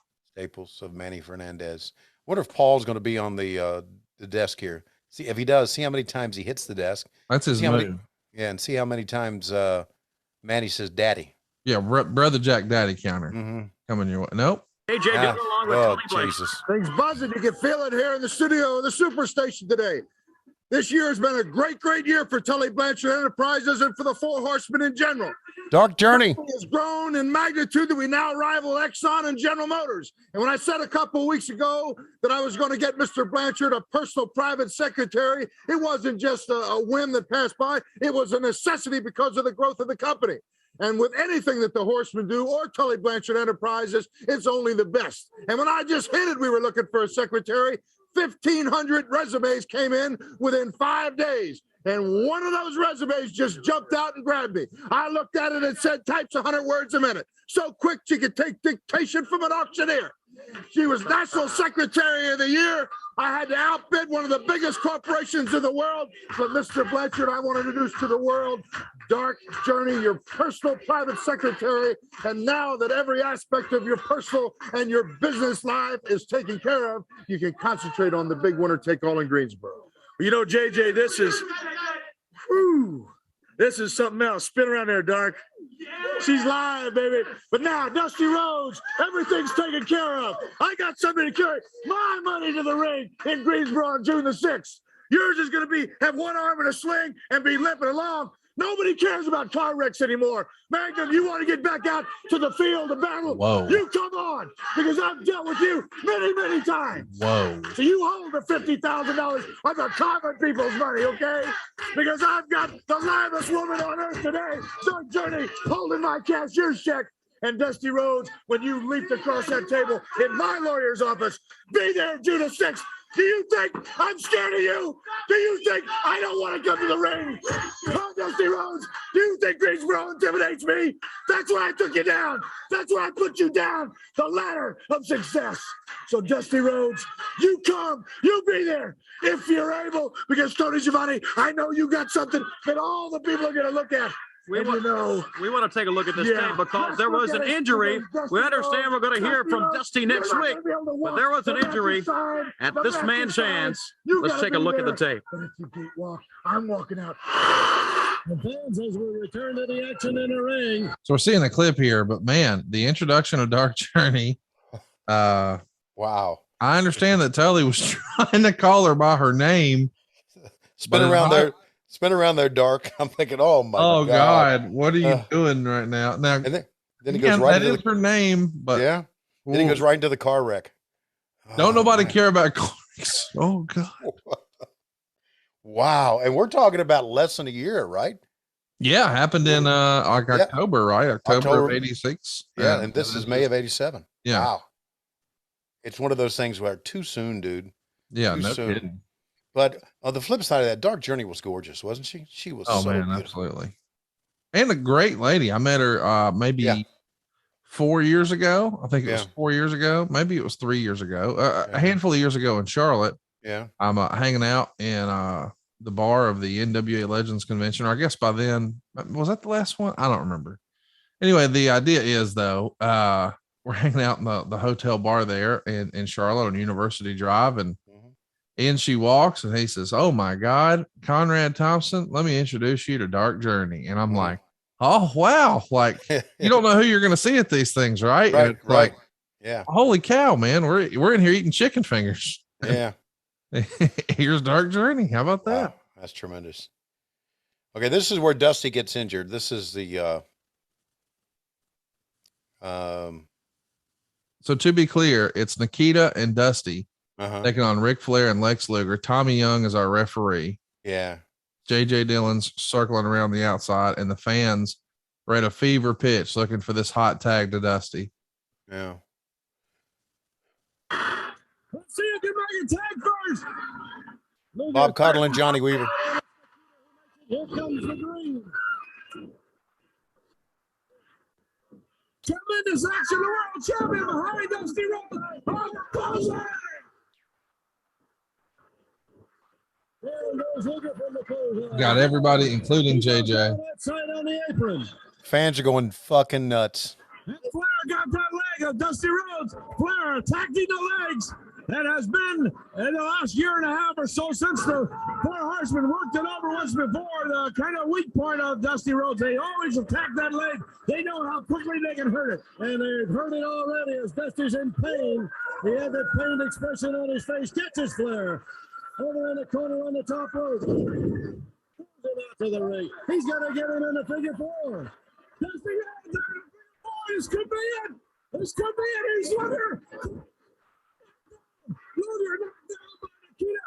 of Manny Fernandez. Wonder if Paul's going to be on the desk here. See if he does. See how many times he hits the desk. That's his move. And see how many times Manny says "Daddy." Yeah, brother Jack Daddy counter coming your way. Nope. AJ Dillon along with Tully Blanchard. Things buzzing. You can feel it here in the studio of the Superstation today. This year has been a great, great year for Tully Blanchard Enterprises and for the Four Horsemen in general. Dark Journey has grown in magnitude that we now rival Exxon and General Motors. And when I said a couple of weeks ago that I was going to get Mr. Blanchard a personal private secretary, it wasn't just a whim that passed by. It was a necessity because of the growth of the company. And with anything that the Horsemen do or Tully Blanchard Enterprises, it's only the best. And when I just hinted we were looking for a secretary, 1,500 resumes came in within 5 days. And one of those resumes just jumped out and grabbed me. I looked at it and said, types 100 words a minute. So quick she could take dictation from an auctioneer. She was National Secretary of the Year. I had to outbid one of the biggest corporations in the world. But Mr. Blanchard, I want to introduce to the world Dark Journey, your personal private secretary. And now that every aspect of your personal and your business life is taken care of, you can concentrate on the big winner take all in Greensboro. You know, JJ, this is something else. Spin around there, Dark. She's live, baby. But now, Dusty Rhodes, everything's taken care of. I got somebody to carry my money to the ring in Greensboro on June the 6th. Yours is going to have one arm in a sling and be limping along. Nobody cares about car wrecks anymore. Magnum, you want to get back out to the field of battle? Whoa. You come on, because I've dealt with you many, many times. Whoa. So you hold the $50,000 of the common people's money, okay? Because I've got the livest woman on earth today, Dark Journey, holding my cashier's check. And Dusty Rhodes, when you leaped across that table in my lawyer's office, be there June 6th. Do you think I'm scared of you? Do you think I don't want to come to the ring? Oh, Dusty Rhodes, do you think Greensboro intimidates me? That's why I took you down. That's why I put you down the ladder of success. So, Dusty Rhodes, you come, you be there if you're able, because Tony Schiavone, I know you got something that all the people are going to look at. We want to take a look at this tape because there was an injury. We understand we're going to hear from Dusty next week, but there was an injury at this man's hands. Let's take a look at the tape. I'm walking out. The fans as we return to the action in the ring. So we're seeing a clip here, but man, the introduction of Dark Journey. Wow. I understand that Tully was trying to call her by her name. Spin around there, Dark. I'm thinking, oh my God, what are you doing right now? Now, and then he goes right into her name, but yeah, then he goes right into the car wreck. Don't nobody care about cars. Oh God. Wow. And we're talking about less than a year, right? Yeah, happened in October, right? October of 86. Yeah, and this is May of 87. Yeah. Wow. It's one of those things where too soon, dude. Yeah, too no soon. kidding. But on the flip side of that, Dark Journey was gorgeous, wasn't she? She was so beautiful. Absolutely. And a great lady. I met her maybe 4 years ago. I think it was 4 years ago. Maybe it was 3 years ago. A handful of years ago in Charlotte. Yeah. I'm hanging out in the bar of the NWA Legends Convention. Or I guess by then, was that the last one? I don't remember. Anyway, the idea is though, we're hanging out in the hotel bar there in Charlotte on University Drive, and in she walks, and he says, "Oh my God, Conrad Thompson, let me introduce you to Dark Journey." And I'm like, "Oh wow!" Like you don't know who you're going to see at these things, right? Right. Like, yeah. Holy cow, man, we're in here eating chicken fingers. Yeah. Here's Dark Journey. How about that? Wow, that's tremendous. Okay, this is where Dusty gets injured. This is the So to be clear, it's Nikita and Dusty taking on Ric Flair and Lex Luger. Tommy Young is our referee. Yeah. JJ Dillon's circling around the outside, and the fans are at a fever pitch looking for this hot tag to Dusty. Yeah. Let's see you get back and tag first. Bob Caudle and Johnny Weaver. Here comes the green. Tremendous action, the world champion behind Dusty Rhodes. Got everybody, including JJ. On the apron. Fans are going fucking nuts. And Flair got that leg of Dusty Rhodes. Flair attacking the legs. That has been in the last year and a half or so since the Four Horsemen worked it over once before. The kind of weak point of Dusty Rhodes. They always attack that leg. They know how quickly they can hurt it. And they've hurt it already as Dusty's in pain. He had that pained expression on his face. Catches Flair. Over in the corner on the top rope. Pulls him out to the ring. He's got to get him in the figure four. Dusty Rhodes in the figure four. This could be it. This could be it. He's Luger. Luger knocked down by Nikita.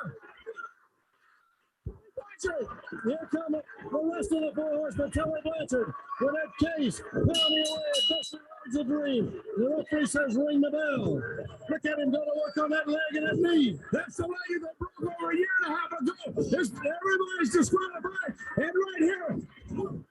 Here come the rest of the Four Horsemen. Tully Blanchard with that case pounding away at Dusty Rhodes' a dream. The referee says ring the bell. Look at him go to work on that leg and that knee. That's the leg that broke over a year and a half ago. Everybody's disqualified. And right here, Tully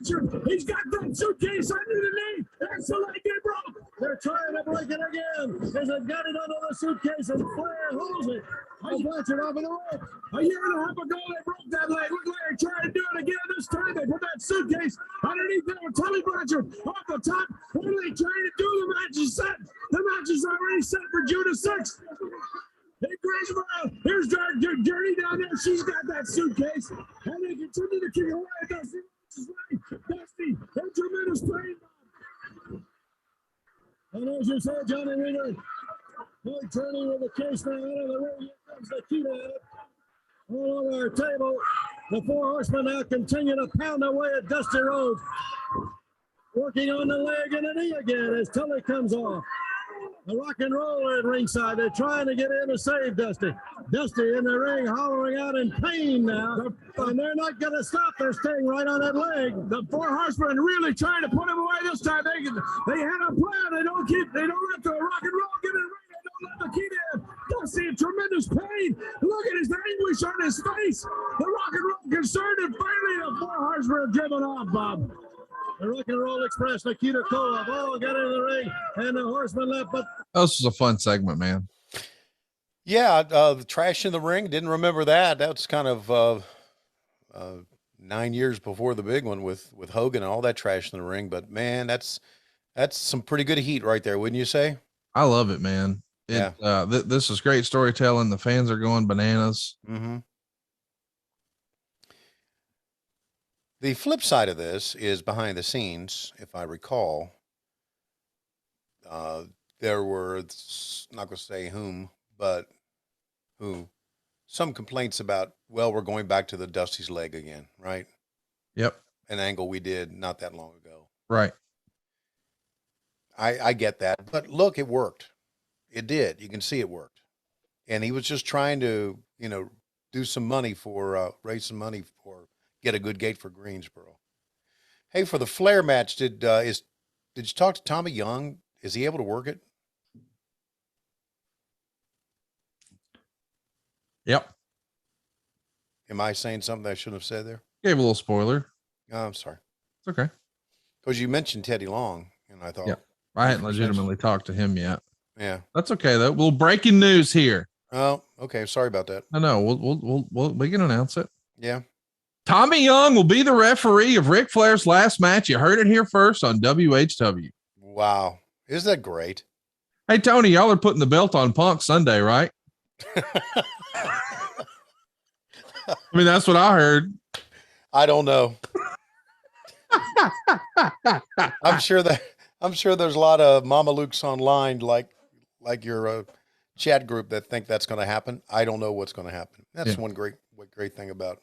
Blanchard, he's got that suitcase under the knee. That's the leg they broke. They're trying to break it again. As they've got it under the suitcase and Flair holds it. Blanchard off of the rope. A year and a half ago, they broke that leg. Look like they're trying to do it again. This time, they put that suitcase underneath there with Tully Blanchard off the top. What are they trying to do? The match is set. The match is already set for June the 6th. Hey, Greensboro, here's Dark Journey down there. She's got that suitcase. And they continue to kick away at Dusty. Dusty, in tremendous pain. And as you said, Johnny Reader, Big turning with the case now out of the ring. Here comes Nikita all over our table. The Four Horsemen now continue to pound away at Dusty Rhodes. Working on the leg and the knee again as Tully comes off. The rock and roller at ringside. They're trying to get in to save Dusty. Dusty in the ring hollering out in pain now. And they're not going to stop. They're staying right on that leg. The Four Horsemen really trying to put him away this time. They had a plan. They don't let the rock and roll get in the ring. They don't let the key in. Dusty in tremendous pain. Look at his anguish on his face. The rock and roll concern, and finally the 4 horsemen driven off, Bob. The Rock and Roll Express, Nikita Koloff, all got into the ring, and the horseman left, but this was a fun segment, man. Yeah, the trash in the ring. Didn't remember that. That's kind of 9 years before the big one with Hogan and all that trash in the ring. But man, that's some pretty good heat right there, wouldn't you say? I love it, man. This is great storytelling. The fans are going bananas. Mm-hmm. The flip side of this is behind the scenes, if I recall. There were, not going to say whom, but who, some complaints about, well, we're going back to the Dusty's leg again, right? Yep. An angle we did not that long ago. Right. I get that. But look, it worked. It did. You can see it worked. And he was just trying to, do some money for, raise some money for, get a good gate for Greensboro. Hey, for the Flair match, did you talk to Tommy Young? Is he able to work it? Yep. Am I saying something I shouldn't have said there? Gave a little spoiler. Oh, I'm sorry. It's okay. Because you mentioned Teddy Long, and I thought. Yeah. I hadn't legitimately talked to him yet. Yeah. That's okay, though. Well, breaking news here. Oh, okay. Sorry about that. I know. We can announce it. Yeah. Tommy Young will be the referee of Ric Flair's last match. You heard it here first on WHW. Wow. Isn't that great? Hey, Tony, y'all are putting the belt on Punk Sunday, right? I mean, that's what I heard. I don't know. I'm sure there's a lot of Mama Lukes online, like your chat group, that think that's going to happen. I don't know what's going to happen. That's one great thing about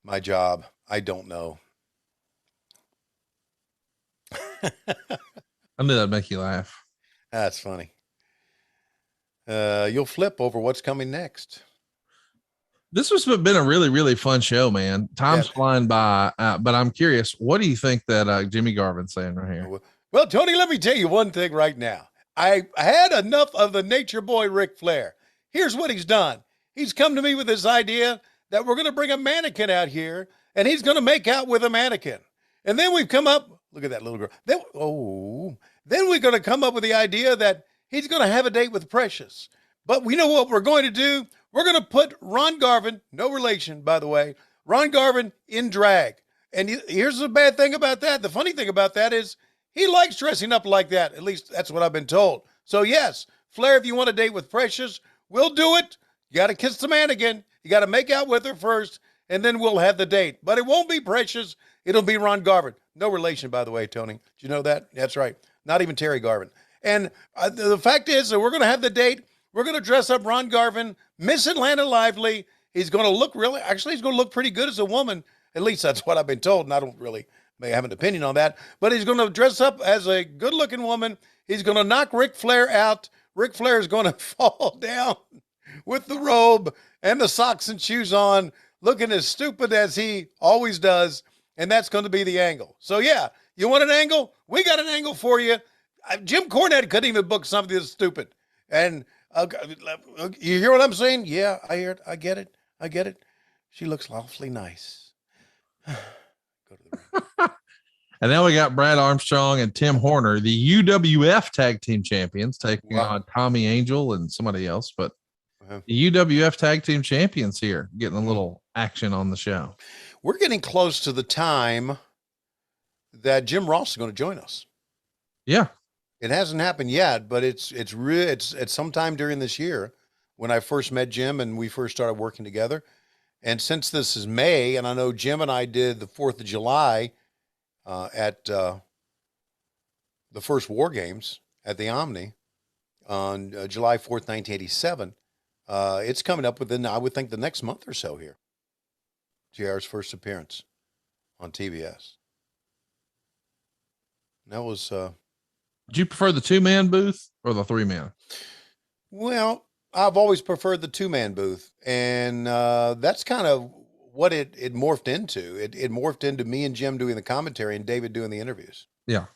my job. I don't know. I knew that'd make you laugh. That's funny. You'll flip over what's coming next. This has been a really, really fun show, man. Time's flying by, but I'm curious, what do you think that Jimmy Garvin's saying right here? Well, Tony, let me tell you one thing right now. I had enough of the nature boy Ric Flair. Here's what he's done. He's come to me with this idea that we're going to bring a mannequin out here, and he's going to make out with a mannequin. And then we've come up, look at that little girl. Then we're going to come up with the idea that he's going to have a date with Precious. But we know what we're going to do. We're going to put Ron Garvin, no relation, by the way, Ron Garvin in drag. And here's the bad thing about that. The funny thing about that is he likes dressing up like that. At least that's what I've been told. So yes, Flair, if you want a date with Precious, we'll do it. You got to kiss the mannequin. You got to make out with her first, and then we'll have the date. But it won't be Precious. It'll be Ron Garvin. No relation, by the way, Tony. Did you know that? That's right. Not even Terry Garvin. And the fact is that we're going to have the date. We're going to dress up Ron Garvin, Miss Atlanta Lively. He's going to look he's going to look pretty good as a woman. At least that's what I've been told, and I don't really may have an opinion on that. But he's going to dress up as a good-looking woman. He's going to knock Ric Flair out. Ric Flair is going to fall down with the robe and the socks and shoes on, looking as stupid as he always does, and that's going to be the angle. So, yeah, you want an angle? We got an angle for you. Jim Cornette couldn't even book something this stupid. And you hear what I'm saying? Yeah, I hear it. I get it. She looks awfully nice. Go to the ring. And then we got Brad Armstrong and Tim Horner, the UWF tag team champions, taking on Tommy Angel and somebody else. But the UWF tag team champions here getting a little action on the show. We're getting close to the time that Jim Ross is going to join us. Yeah. It hasn't happened yet, but it's sometime during this year when I first met Jim and we first started working together. And since this is May, and I know Jim and I did the 4th of July at the first War Games at the Omni on July 4th, 1987, it's coming up within, I would think, the next month or so here. JR's first appearance on TBS. And that was... Do you prefer the 2-man booth or the 3-man? Well, I've always preferred the 2-man booth, and that's kind of what it morphed into. It morphed into me and Jim doing the commentary and David doing the interviews. Yeah.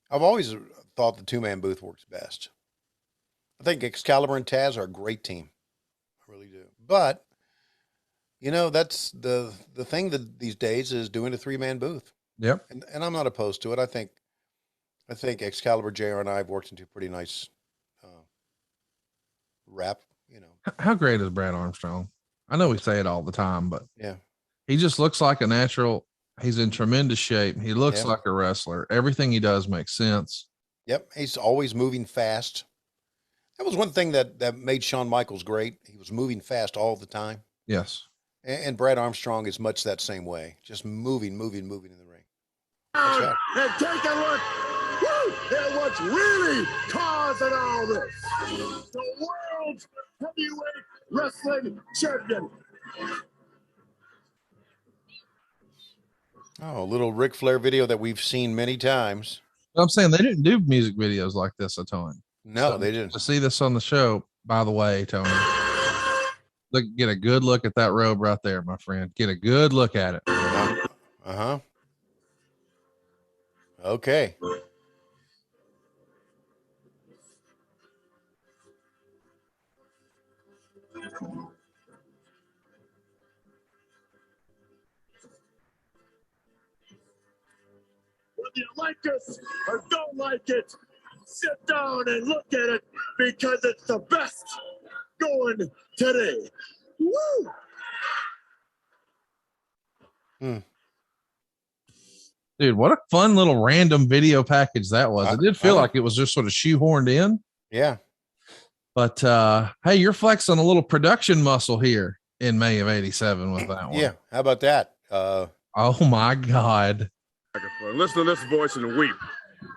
I've always thought the 2-man booth works best. I think Excalibur and Taz are a great team. I really do. But, you know, that's the thing that these days is doing a 3-man booth. Yep. And I'm not opposed to it. I think Excalibur, JR, and I have worked into a pretty nice rap, you know. How great is Brad Armstrong? I know we say it all the time, but yeah, he just looks like a natural. He's in tremendous shape. He looks like a wrestler. Everything he does makes sense. Yep. He's always moving fast. That was one thing that made Shawn Michaels great. He was moving fast all the time. Yes. And Brad Armstrong is much that same way. Just moving in the ring. And take a look at what's really causing all this. The world's heavyweight wrestling champion. Oh, a little Ric Flair video that we've seen many times. I'm saying they didn't do music videos like this a ton. No, they didn't. To see this on the show, by the way, Tony, get a good look at that robe right there, my friend. Get a good look at it. Uh-huh. Okay. Whether you like us or don't like it, sit down and look at it because it's the best going today. Woo! Dude, what a fun little random video package that was. It did feel like it was just sort of shoehorned in. Yeah. But hey, you're flexing a little production muscle here in May of '87 with that one. Yeah. How about that? Oh my God. Listen to this voice and weep.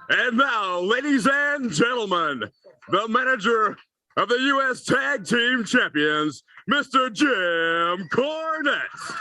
And now, ladies and gentlemen, the manager of the U.S. Tag Team Champions, Mr. Jim Cornette.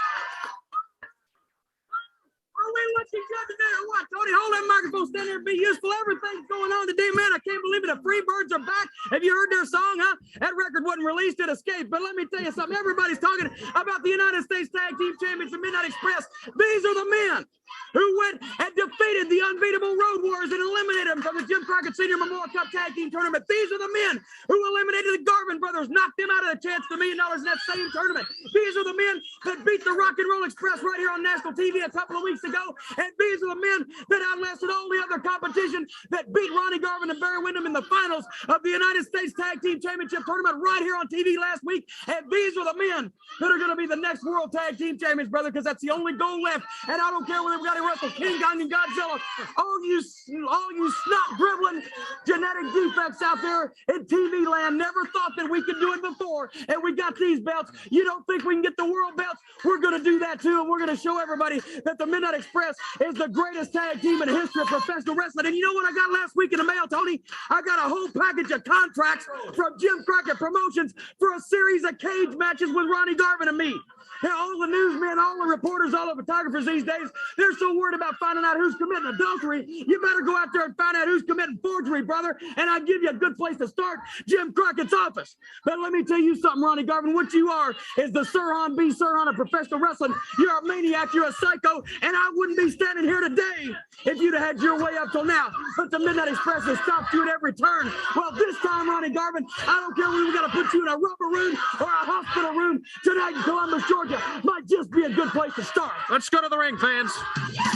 Are we looking good today or what, Tony? Hold that microphone, stand there and be useful. Everything's going on today, man. I can't believe it. The Freebirds are back. Have you heard their song, huh? That record wasn't released, it escaped. But let me tell you something. Everybody's talking about the United States Tag Team Champions, the Midnight Express. These are the men who went and defeated the unbeatable Road Warriors and eliminated them from the Jim Crockett Senior Memorial Cup Tag Team Tournament. These are the men who eliminated the Garvin brothers, knocked them out of the chance to $1 million in that same tournament. These are the men that beat the Rock and Roll Express right here on national TV a couple of weeks ago. And these are the men that outlasted all the other competition that beat Ronnie Garvin and Barry Windham in the finals of the United States Tag Team Championship Tournament right here on TV last week. And these are the men that are going to be the next World Tag Team Champions, brother, because that's the only goal left. And I don't care whether we got to wrestle King Kong and Godzilla, all you snot dribbling genetic defects out there in TV land never thought that we could do it before. And we got these belts. You don't think we can get the world belts? We're going to do that too. And we're going to show everybody that the Midnight Express is the greatest tag team in the history of professional wrestling. And you know what I got last week in the mail, Tony? I got a whole package of contracts from Jim Crockett Promotions for a series of cage matches with Ronnie Garvin and me. Now, all the newsmen, all the reporters, all the photographers these days, they're so worried about finding out who's committing adultery. You better go out there and find out who's committing forgery, brother. And I'll give you a good place to start, Jim Crockett's office. But let me tell you something, Ronnie Garvin. What you are is the Sirhan B. Sirhan of professional wrestling. You're a maniac. You're a psycho. And I wouldn't be standing here today if you'd have had your way up till now. But the Midnight Express has stopped you at every turn. Well, this time, Ronnie Garvin, I don't care whether we got to put you in a rubber room or a hospital room tonight in Columbus, Georgia. Might just be a good place to start. Let's go to the ring, fans.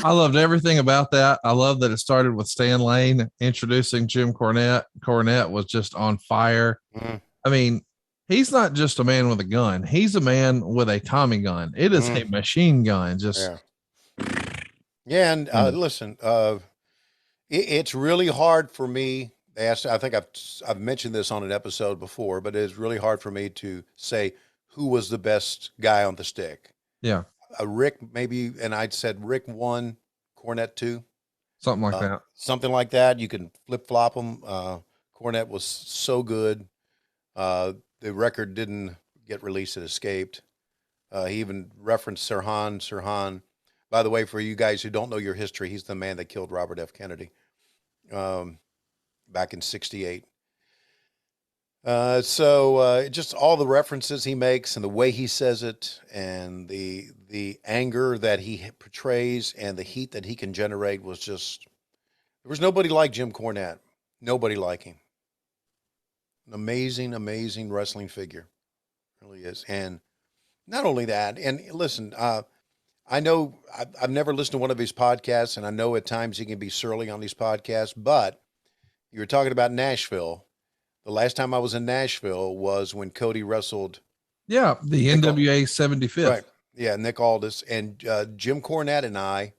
I loved everything about that. I love that it started with Stan Lane introducing Jim Cornette. Cornette was just on fire. I mean, he's not just a man with a gun. He's a man with a Tommy gun. It is a machine gun. Just and listen, it's really hard for me. I think I've mentioned this on an episode before, but it's really hard for me to say who was the best guy on the stick. Yeah. Rick, maybe, and I'd said Rick 1, Cornette 2. Something like that. Something like that. You can flip-flop them. Cornette was so good. The record didn't get released. It escaped. He even referenced Sirhan. Sirhan, by the way, for you guys who don't know your history, he's the man that killed Robert F. Kennedy back in '68. So just all the references he makes and the way he says it and the anger that he portrays and the heat that he can generate was just, there was nobody like Jim Cornette. Nobody like him. An amazing, amazing wrestling figure. Really is. And not only that, and listen, I know I've never listened to one of his podcasts, and I know at times he can be surly on these podcasts, but you were talking about Nashville. The last time I was in Nashville was when Cody wrestled. Yeah, the NWA 75th. Right. Yeah, Nick Aldis. And Jim Cornette and I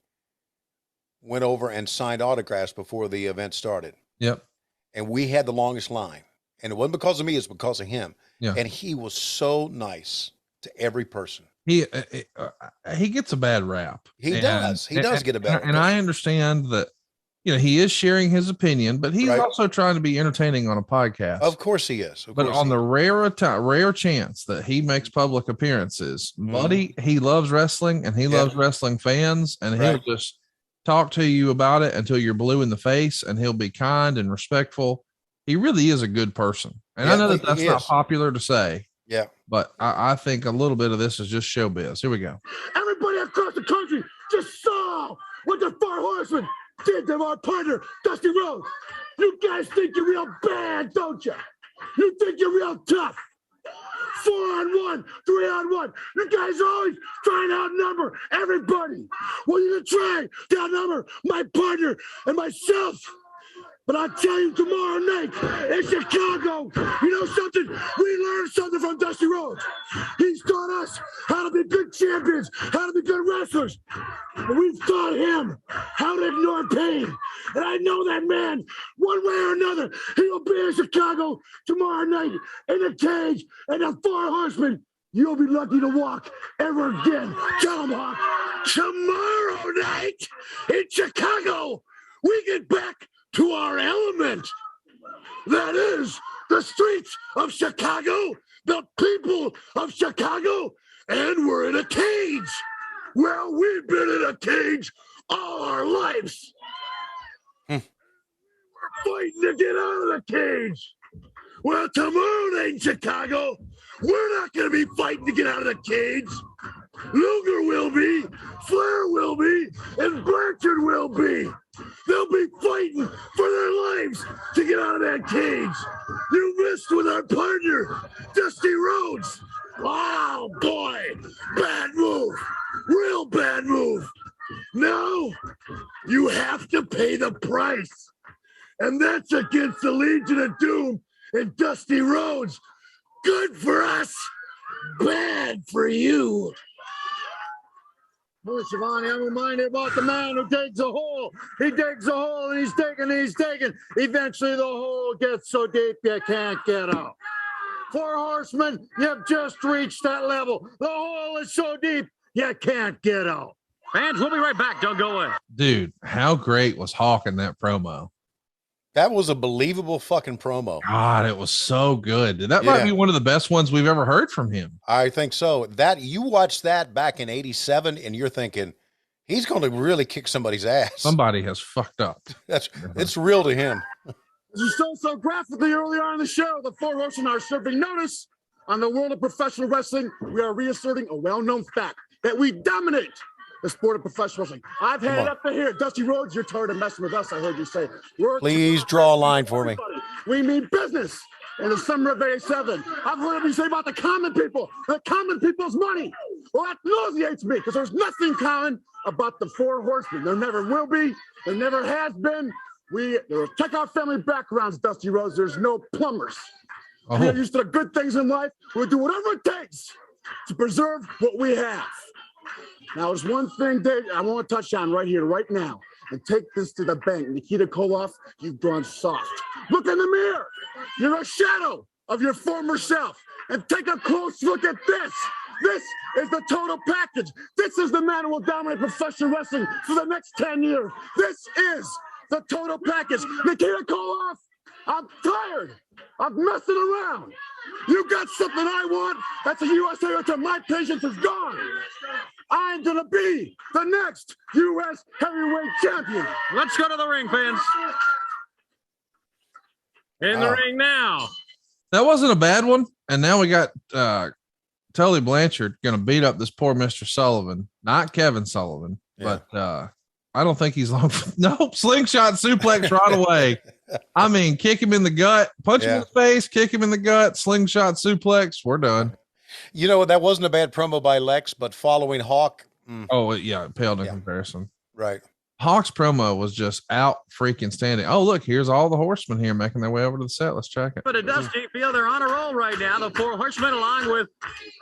went over and signed autographs before the event started. Yep. And we had the longest line. And it wasn't because of me, it's because of him. Yeah. And he was so nice to every person. He gets a bad rap. He does. He does get a bad rap. And I understand that, he is sharing his opinion, but he's also trying to be entertaining on a podcast. Of course he is. But on the rare chance that he makes public appearances, buddy, he loves wrestling and he loves wrestling fans, and he'll just talk to you about it until you're blue in the face, and he'll be kind and respectful. He really is a good person. And I know that that's not popular to say. Yeah. But I think a little bit of this is just showbiz. Here we go. Everybody across the country just saw what the Four Horsemen did to our partner, Dusty Rhodes. You guys think you're real bad, don't you? You think you're real tough. 4-on-1, 3-on-1. You guys are always trying to outnumber everybody. Well, you can try to outnumber my partner and myself. But I'll tell you tomorrow night in Chicago, you know something? We learned something from Dusty Rhodes. He's taught us how to be good champions, how to be good wrestlers. But we've taught him how to ignore pain. And I know that man, one way or another, he'll be in Chicago tomorrow night in a cage, and the Four Horsemen, you'll be lucky to walk ever again. Tell him, Hawk, tomorrow night in Chicago, we get back to our element. That is the streets of Chicago, the people of Chicago, and we're in a cage. Well, we've been in a cage all our lives. We're fighting to get out of the cage. Well, tomorrow night in Chicago, we're not going to be fighting to get out of the cage. Luger will be, Flair will be, and Blanchard will be. They'll be fighting for their lives to get out of that cage. You missed with our partner, Dusty Rhodes. Wow, boy, bad move, real bad move. Now, you have to pay the price. And that's against the Legion of Doom and Dusty Rhodes. Good for us, bad for you. Oh, Schiavone, I'm reminded about the man who digs a hole. He digs a hole and he's digging. Eventually the hole gets so deep you can't get out. Four Horsemen, you've just reached that level. The hole is so deep you can't get out. Fans, we'll be right back. Don't go away. Dude, how great was Hawk in that promo? That was a believable fucking promo. God, it was so good. That might be one of the best ones we've ever heard from him. I think so. That you watched that back in '87, and you're thinking he's going to really kick somebody's ass. Somebody has fucked up. It's real to him. As you saw so graphically earlier on in the show, the Four Horsemen are serving notice on the world of professional wrestling. We are reasserting a well-known fact that we dominate the sport of professional wrestling. I've had it up to here. Dusty Rhodes, you're tired of messing with us, I heard you say. Please draw a line for me. We mean business in the summer of '87. I've heard you say about the common people, the common people's money. Well, that nauseates me because there's nothing common about the Four Horsemen. There never will be. There never has been. Check our family backgrounds, Dusty Rhodes. There's no plumbers. We're used to the good things in life. We'll do whatever it takes to preserve what we have. Now, there's one thing, Dave, I want to touch on right here, right now, and take this to the bank. Nikita Koloff, you've gone soft. Look in the mirror. You're a shadow of your former self. And take a close look at this. This is the total package. This is the man who will dominate professional wrestling for the next 10 years. This is the total package. Nikita Koloff, I'm tired of messing around. You got something I want. That's a USA until my patience is gone. I'm going to be the next U.S. heavyweight champion. Let's go to the ring, fans. In the ring now. That wasn't a bad one. And now we got Tully Blanchard going to beat up this poor Mr. Sullivan, not Kevin Sullivan, but I don't think he's long. No, slingshot suplex right away. I mean, kick him in the gut, punch him in the face, kick him in the gut, slingshot suplex. We're done. You know, that wasn't a bad promo by Lex, but following Hawk. Oh, yeah, it paled in comparison. Right. Hawk's promo was just out freaking standing. Oh, look, here's all the horsemen here making their way over to the set. Let's check it. But it does feel they're on a roll right now. The 4 horsemen, along with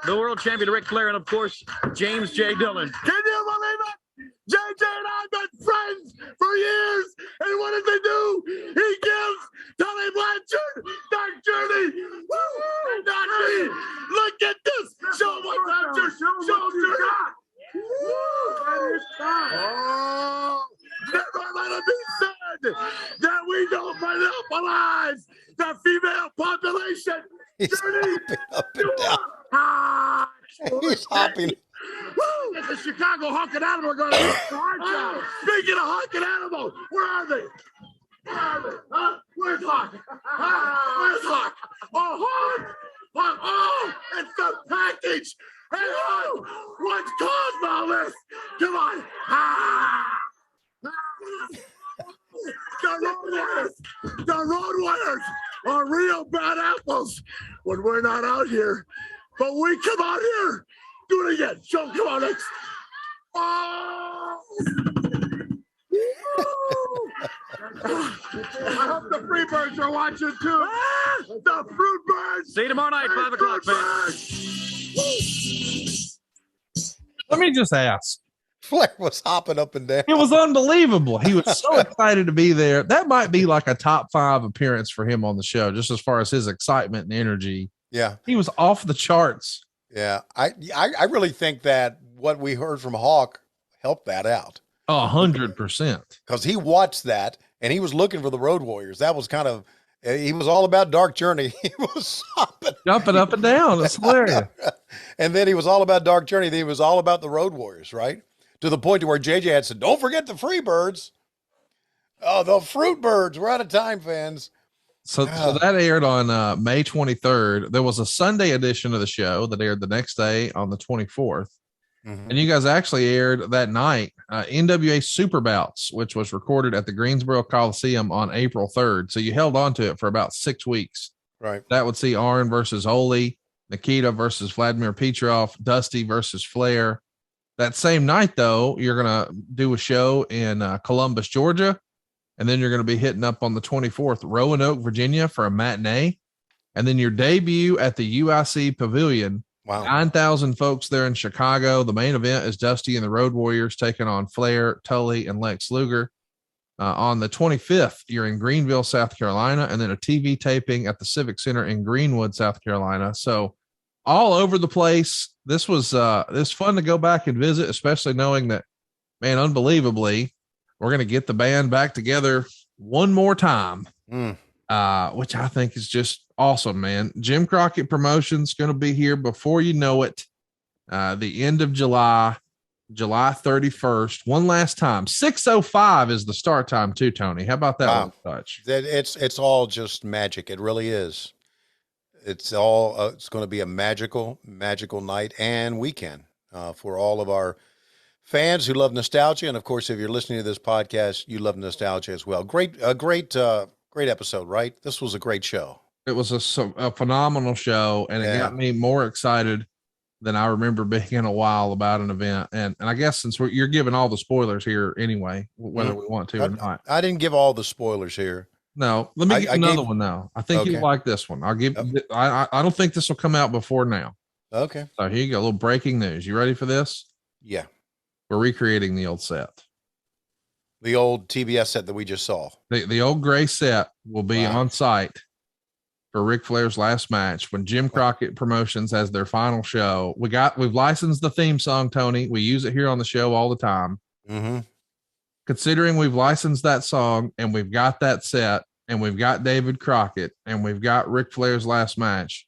the world champion Ric Flair and, of course, James J. Dillon. Can you believe it? JJ and I have been friends for years. And what does he do? He gives Tully Blanchard Dark Journey. Woo! And not me. Look at this. Show what Blanchard. Show Journey. Oh, never let it be said that we don't monopolize the female population. He's hopping up and down. He's hopping. Woo! It's the Chicago honking animal going to speaking of honking animals, where are they? Where are they? Huh? Where's Hawk? Where's Hawk? Oh, Hawk! Hawk! Oh, it's the package! Hey, Hawk! What's caused all this? Come on! The road warriors are real bad apples when we're not out here. But we come out here. Do it again. Show, come on, next. Oh! I hope the Freebirds are watching too. The Fruit Birds. See you tomorrow night, 5 o'clock, Let me just ask. Flair was hopping up and down. It was unbelievable. He was so excited to be there. That might be like a top 5 appearance for him on the show, just as far as his excitement and energy. Yeah. He was off the charts. Yeah. I really think that what we heard from Hawk helped that out. 100%. Because he watched that and he was looking for the Road Warriors. That was kind of, he was all about Dark Journey. He was jumping up and down. It's hilarious. And then he was all about Dark Journey. Then he was all about the Road Warriors, right? To the point to where JJ had said, don't forget the Freebirds. Oh, the Fruit Birds. We're out of time, fans. So that aired on May 23rd. There was a Sunday edition of the show that aired the next day on the 24th. And you guys actually aired that night NWA Super Bouts, which was recorded at the Greensboro Coliseum on April 3rd. So you held on to it for about 6 weeks. Right. That would see Arn versus Ole, Nikita versus Vladimir Petrov, Dusty versus Flair. That same night, though, you're going to do a show in Columbus, Georgia. And then you're going to be hitting up on the 24th, Roanoke, Virginia for a matinee. And then your debut at the UIC Pavilion. Wow. 9,000 folks there in Chicago. The main event is Dusty and the Road Warriors taking on Flair, Tully, and Lex Luger. On the 25th, you're in Greenville, South Carolina, and then a TV taping at the Civic Center in Greenwood, South Carolina. So all over the place. This was fun to go back and visit, especially knowing that, man, unbelievably, we're going to get the band back together one more time, which I think is just awesome, man. Jim Crockett Promotions going to be here before you know it. The end of July 31st. One last time. 6:05 is the start time too, Tony. How about that one touch? It's all just magic. It really is. It's all, it's going to be a magical night and weekend for all of our fans who love nostalgia. And of course, if you're listening to this podcast, you love nostalgia as well. Great episode, right? This was a great show. It was a phenomenal show, and it got me more excited than I remember being in a while about an event. And I guess since you're giving all the spoilers here anyway, whether we want to or not. I didn't give all the spoilers here. No, let me give another one now. I think you like this one. I'll give. I don't think this will come out before now. Okay. So here you go. A little breaking news. You ready for this? Yeah. We're recreating the old set. The old TBS set that we just saw. The old gray set will be on site for Ric Flair's last match when Jim Crockett Promotions has their final show. We've licensed the theme song, Tony. We use it here on the show all the time. Considering we've licensed that song and we've got that set and we've got David Crockett and we've got Ric Flair's last match,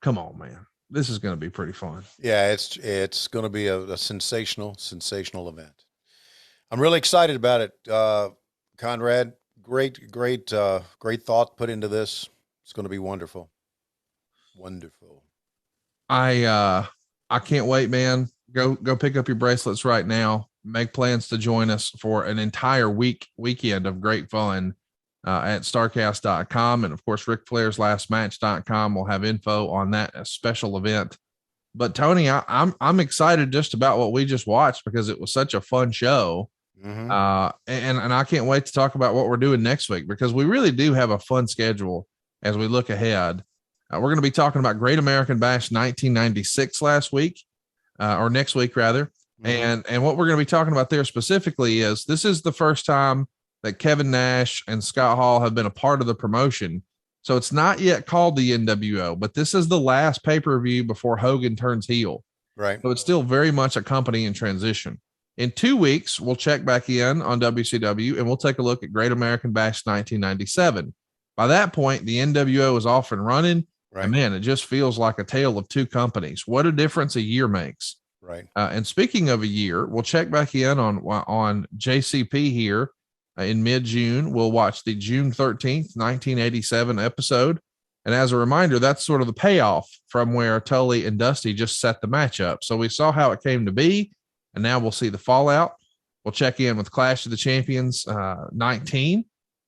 come on, man. This is going to be pretty fun. Yeah, it's going to be a sensational event. I'm really excited about it. Conrad, great thought put into this. It's going to be wonderful. Wonderful. I can't wait, man. Go pick up your bracelets right now. make plans to join us for an entire weekend of great fun at starcast.com. And of course, Ric Flair's lastmatch.com will have info on that special event. But Tony, I'm excited just about what we just watched because it was such a fun show. Mm-hmm. And I can't wait to talk about what we're doing next week because we really do have a fun schedule as we look ahead. We're going to be talking about Great American Bash 1996 last week, or next week rather. Mm-hmm. And what we're going to be talking about there specifically is this is the first time that Kevin Nash and Scott Hall have been a part of the promotion. So it's not yet called the NWO, but this is the last pay-per-view before Hogan turns heel. Right. So it's still very much a company in transition. In 2 weeks, we'll check back in on WCW and we'll take a look at Great American Bash 1997. By that point, the NWO is off and running. Right. And man, it just feels like a tale of two companies. What a difference a year makes. Right. And speaking of a year, we'll check back in on JCP here. In mid-June, we'll watch the June 13th, 1987 episode. And as a reminder, that's sort of the payoff from where Tully and Dusty just set the match up. So we saw how it came to be, and now we'll see the fallout. We'll check in with Clash of the Champions 19.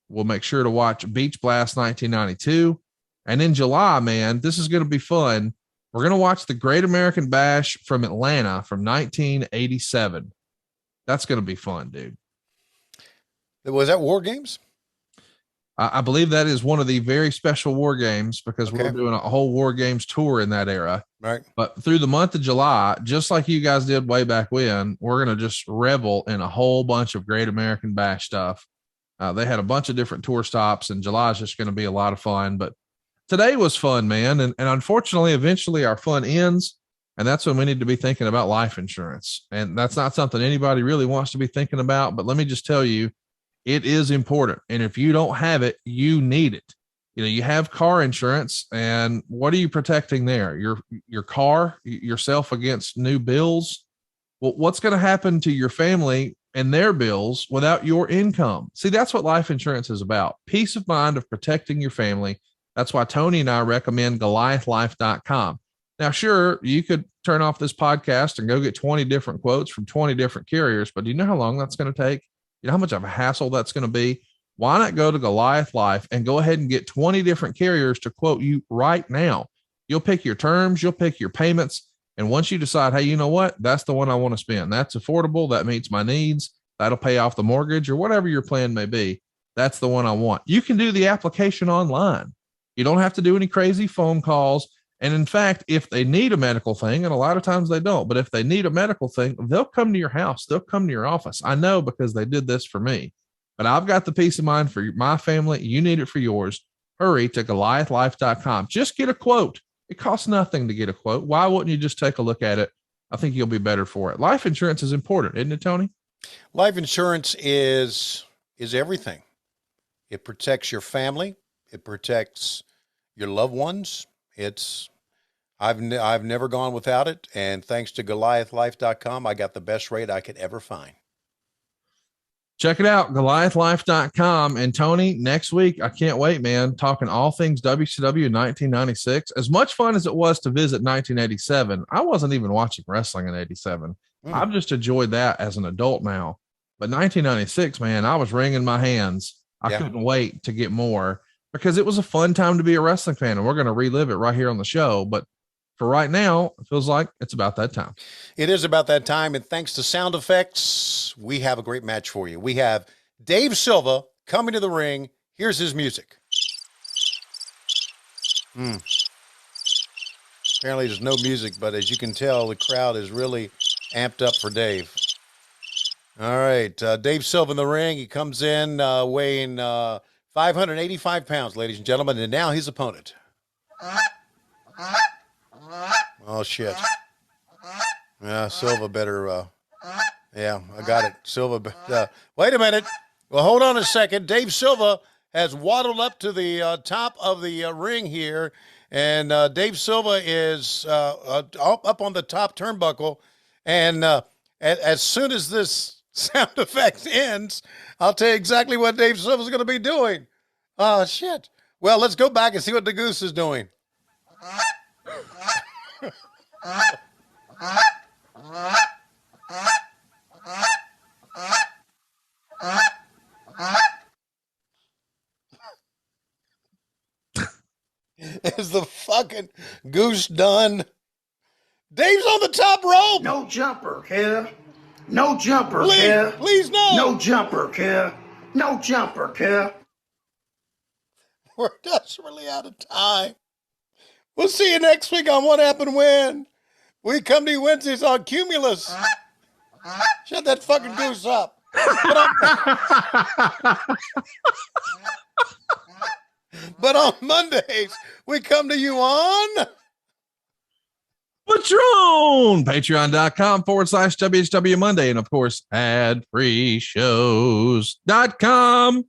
We'll make sure to watch Beach Blast 1992. And in July, man, this is going to be fun. We're going to watch the Great American Bash from Atlanta from 1987. That's going to be fun, dude. Was that War Games? I believe that is one of the very special War Games because we're doing a whole War Games tour in that era. Right. But through the month of July, just like you guys did way back when, we're going to just revel in a whole bunch of Great American Bash stuff. They had a bunch of different tour stops, and July is just going to be a lot of fun. But today was fun, man. And unfortunately, eventually our fun ends. And that's when we need to be thinking about life insurance. And that's not something anybody really wants to be thinking about. But let me just tell you, it is important. And if you don't have it, you need it. You know, you have car insurance, and what are you protecting there? Your car, yourself against new bills. Well, what's going to happen to your family and their bills without your income? See, that's what life insurance is about. Peace of mind of protecting your family. That's why Tony and I recommend GoliathLife.com. Now, sure, you could turn off this podcast and go get 20 different quotes from 20 different carriers, but do you know how long that's going to take? You know how much of a hassle that's going to be? Why not go to Goliath Life and go ahead and get 20 different carriers to quote you right now? You'll pick your terms, you'll pick your payments. And once you decide, hey, you know what? That's the one I want to spend. That's affordable. That meets my needs. That'll pay off the mortgage or whatever your plan may be. That's the one I want. You can do the application online. You don't have to do any crazy phone calls. And in fact, if they need a medical thing, and a lot of times they don't, but if they need a medical thing, they'll come to your house. They'll come to your office. I know because they did this for me, but I've got the peace of mind for my family. You need it for yours. Hurry to GoliathLife.com. Just get a quote. It costs nothing to get a quote. Why wouldn't you just take a look at it? I think you'll be better for it. Life insurance is important, isn't it, Tony? Life insurance is everything. It protects your family. It protects your loved ones. I've never gone without it. And thanks to GoliathLife.com, I got the best rate I could ever find. Check it out, GoliathLife.com. And Tony, next week, I can't wait, man. Talking all things WCW in 1996. As much fun as it was to visit 1987, I wasn't even watching wrestling in 87. I've just enjoyed that as an adult now. But 1996, man, I was wringing my hands. I couldn't wait to get more because it was a fun time to be a wrestling fan. And we're going to relive it right here on the show. But for right now, it feels like it's about that time. It is about that time. And thanks to sound effects, we have a great match for you. We have Dave Silva coming to the ring. Here's his music. Apparently there's no music, but as you can tell, the crowd is really amped up for Dave. All right. Dave Silva in the ring. He comes in weighing 585 pounds, ladies and gentlemen. And now his opponent. Oh, shit. Yeah, Silva better. Yeah, I got it. Silva. Wait a minute. Well, hold on a second. Dave Silva has waddled up to the top of the ring here. And Dave Silva is up on the top turnbuckle. And as soon as this sound effect ends, I'll tell you exactly what Dave Silva is going to be doing. Oh, shit. Well, let's go back and see what the Goose is doing. fucking goose done. Dave's on the top rope. No jumper, kid. No jumper, Please, kid. please no. No jumper, kid. No jumper, kid. We're desperately out of time. We'll see you next week on What Happened When. We come to you Wednesdays on Cumulus. Shut that fucking goose up. But on Mondays, we come to you on Patreon, patreon.com/WHW Monday. And of course, adfreeshows.com.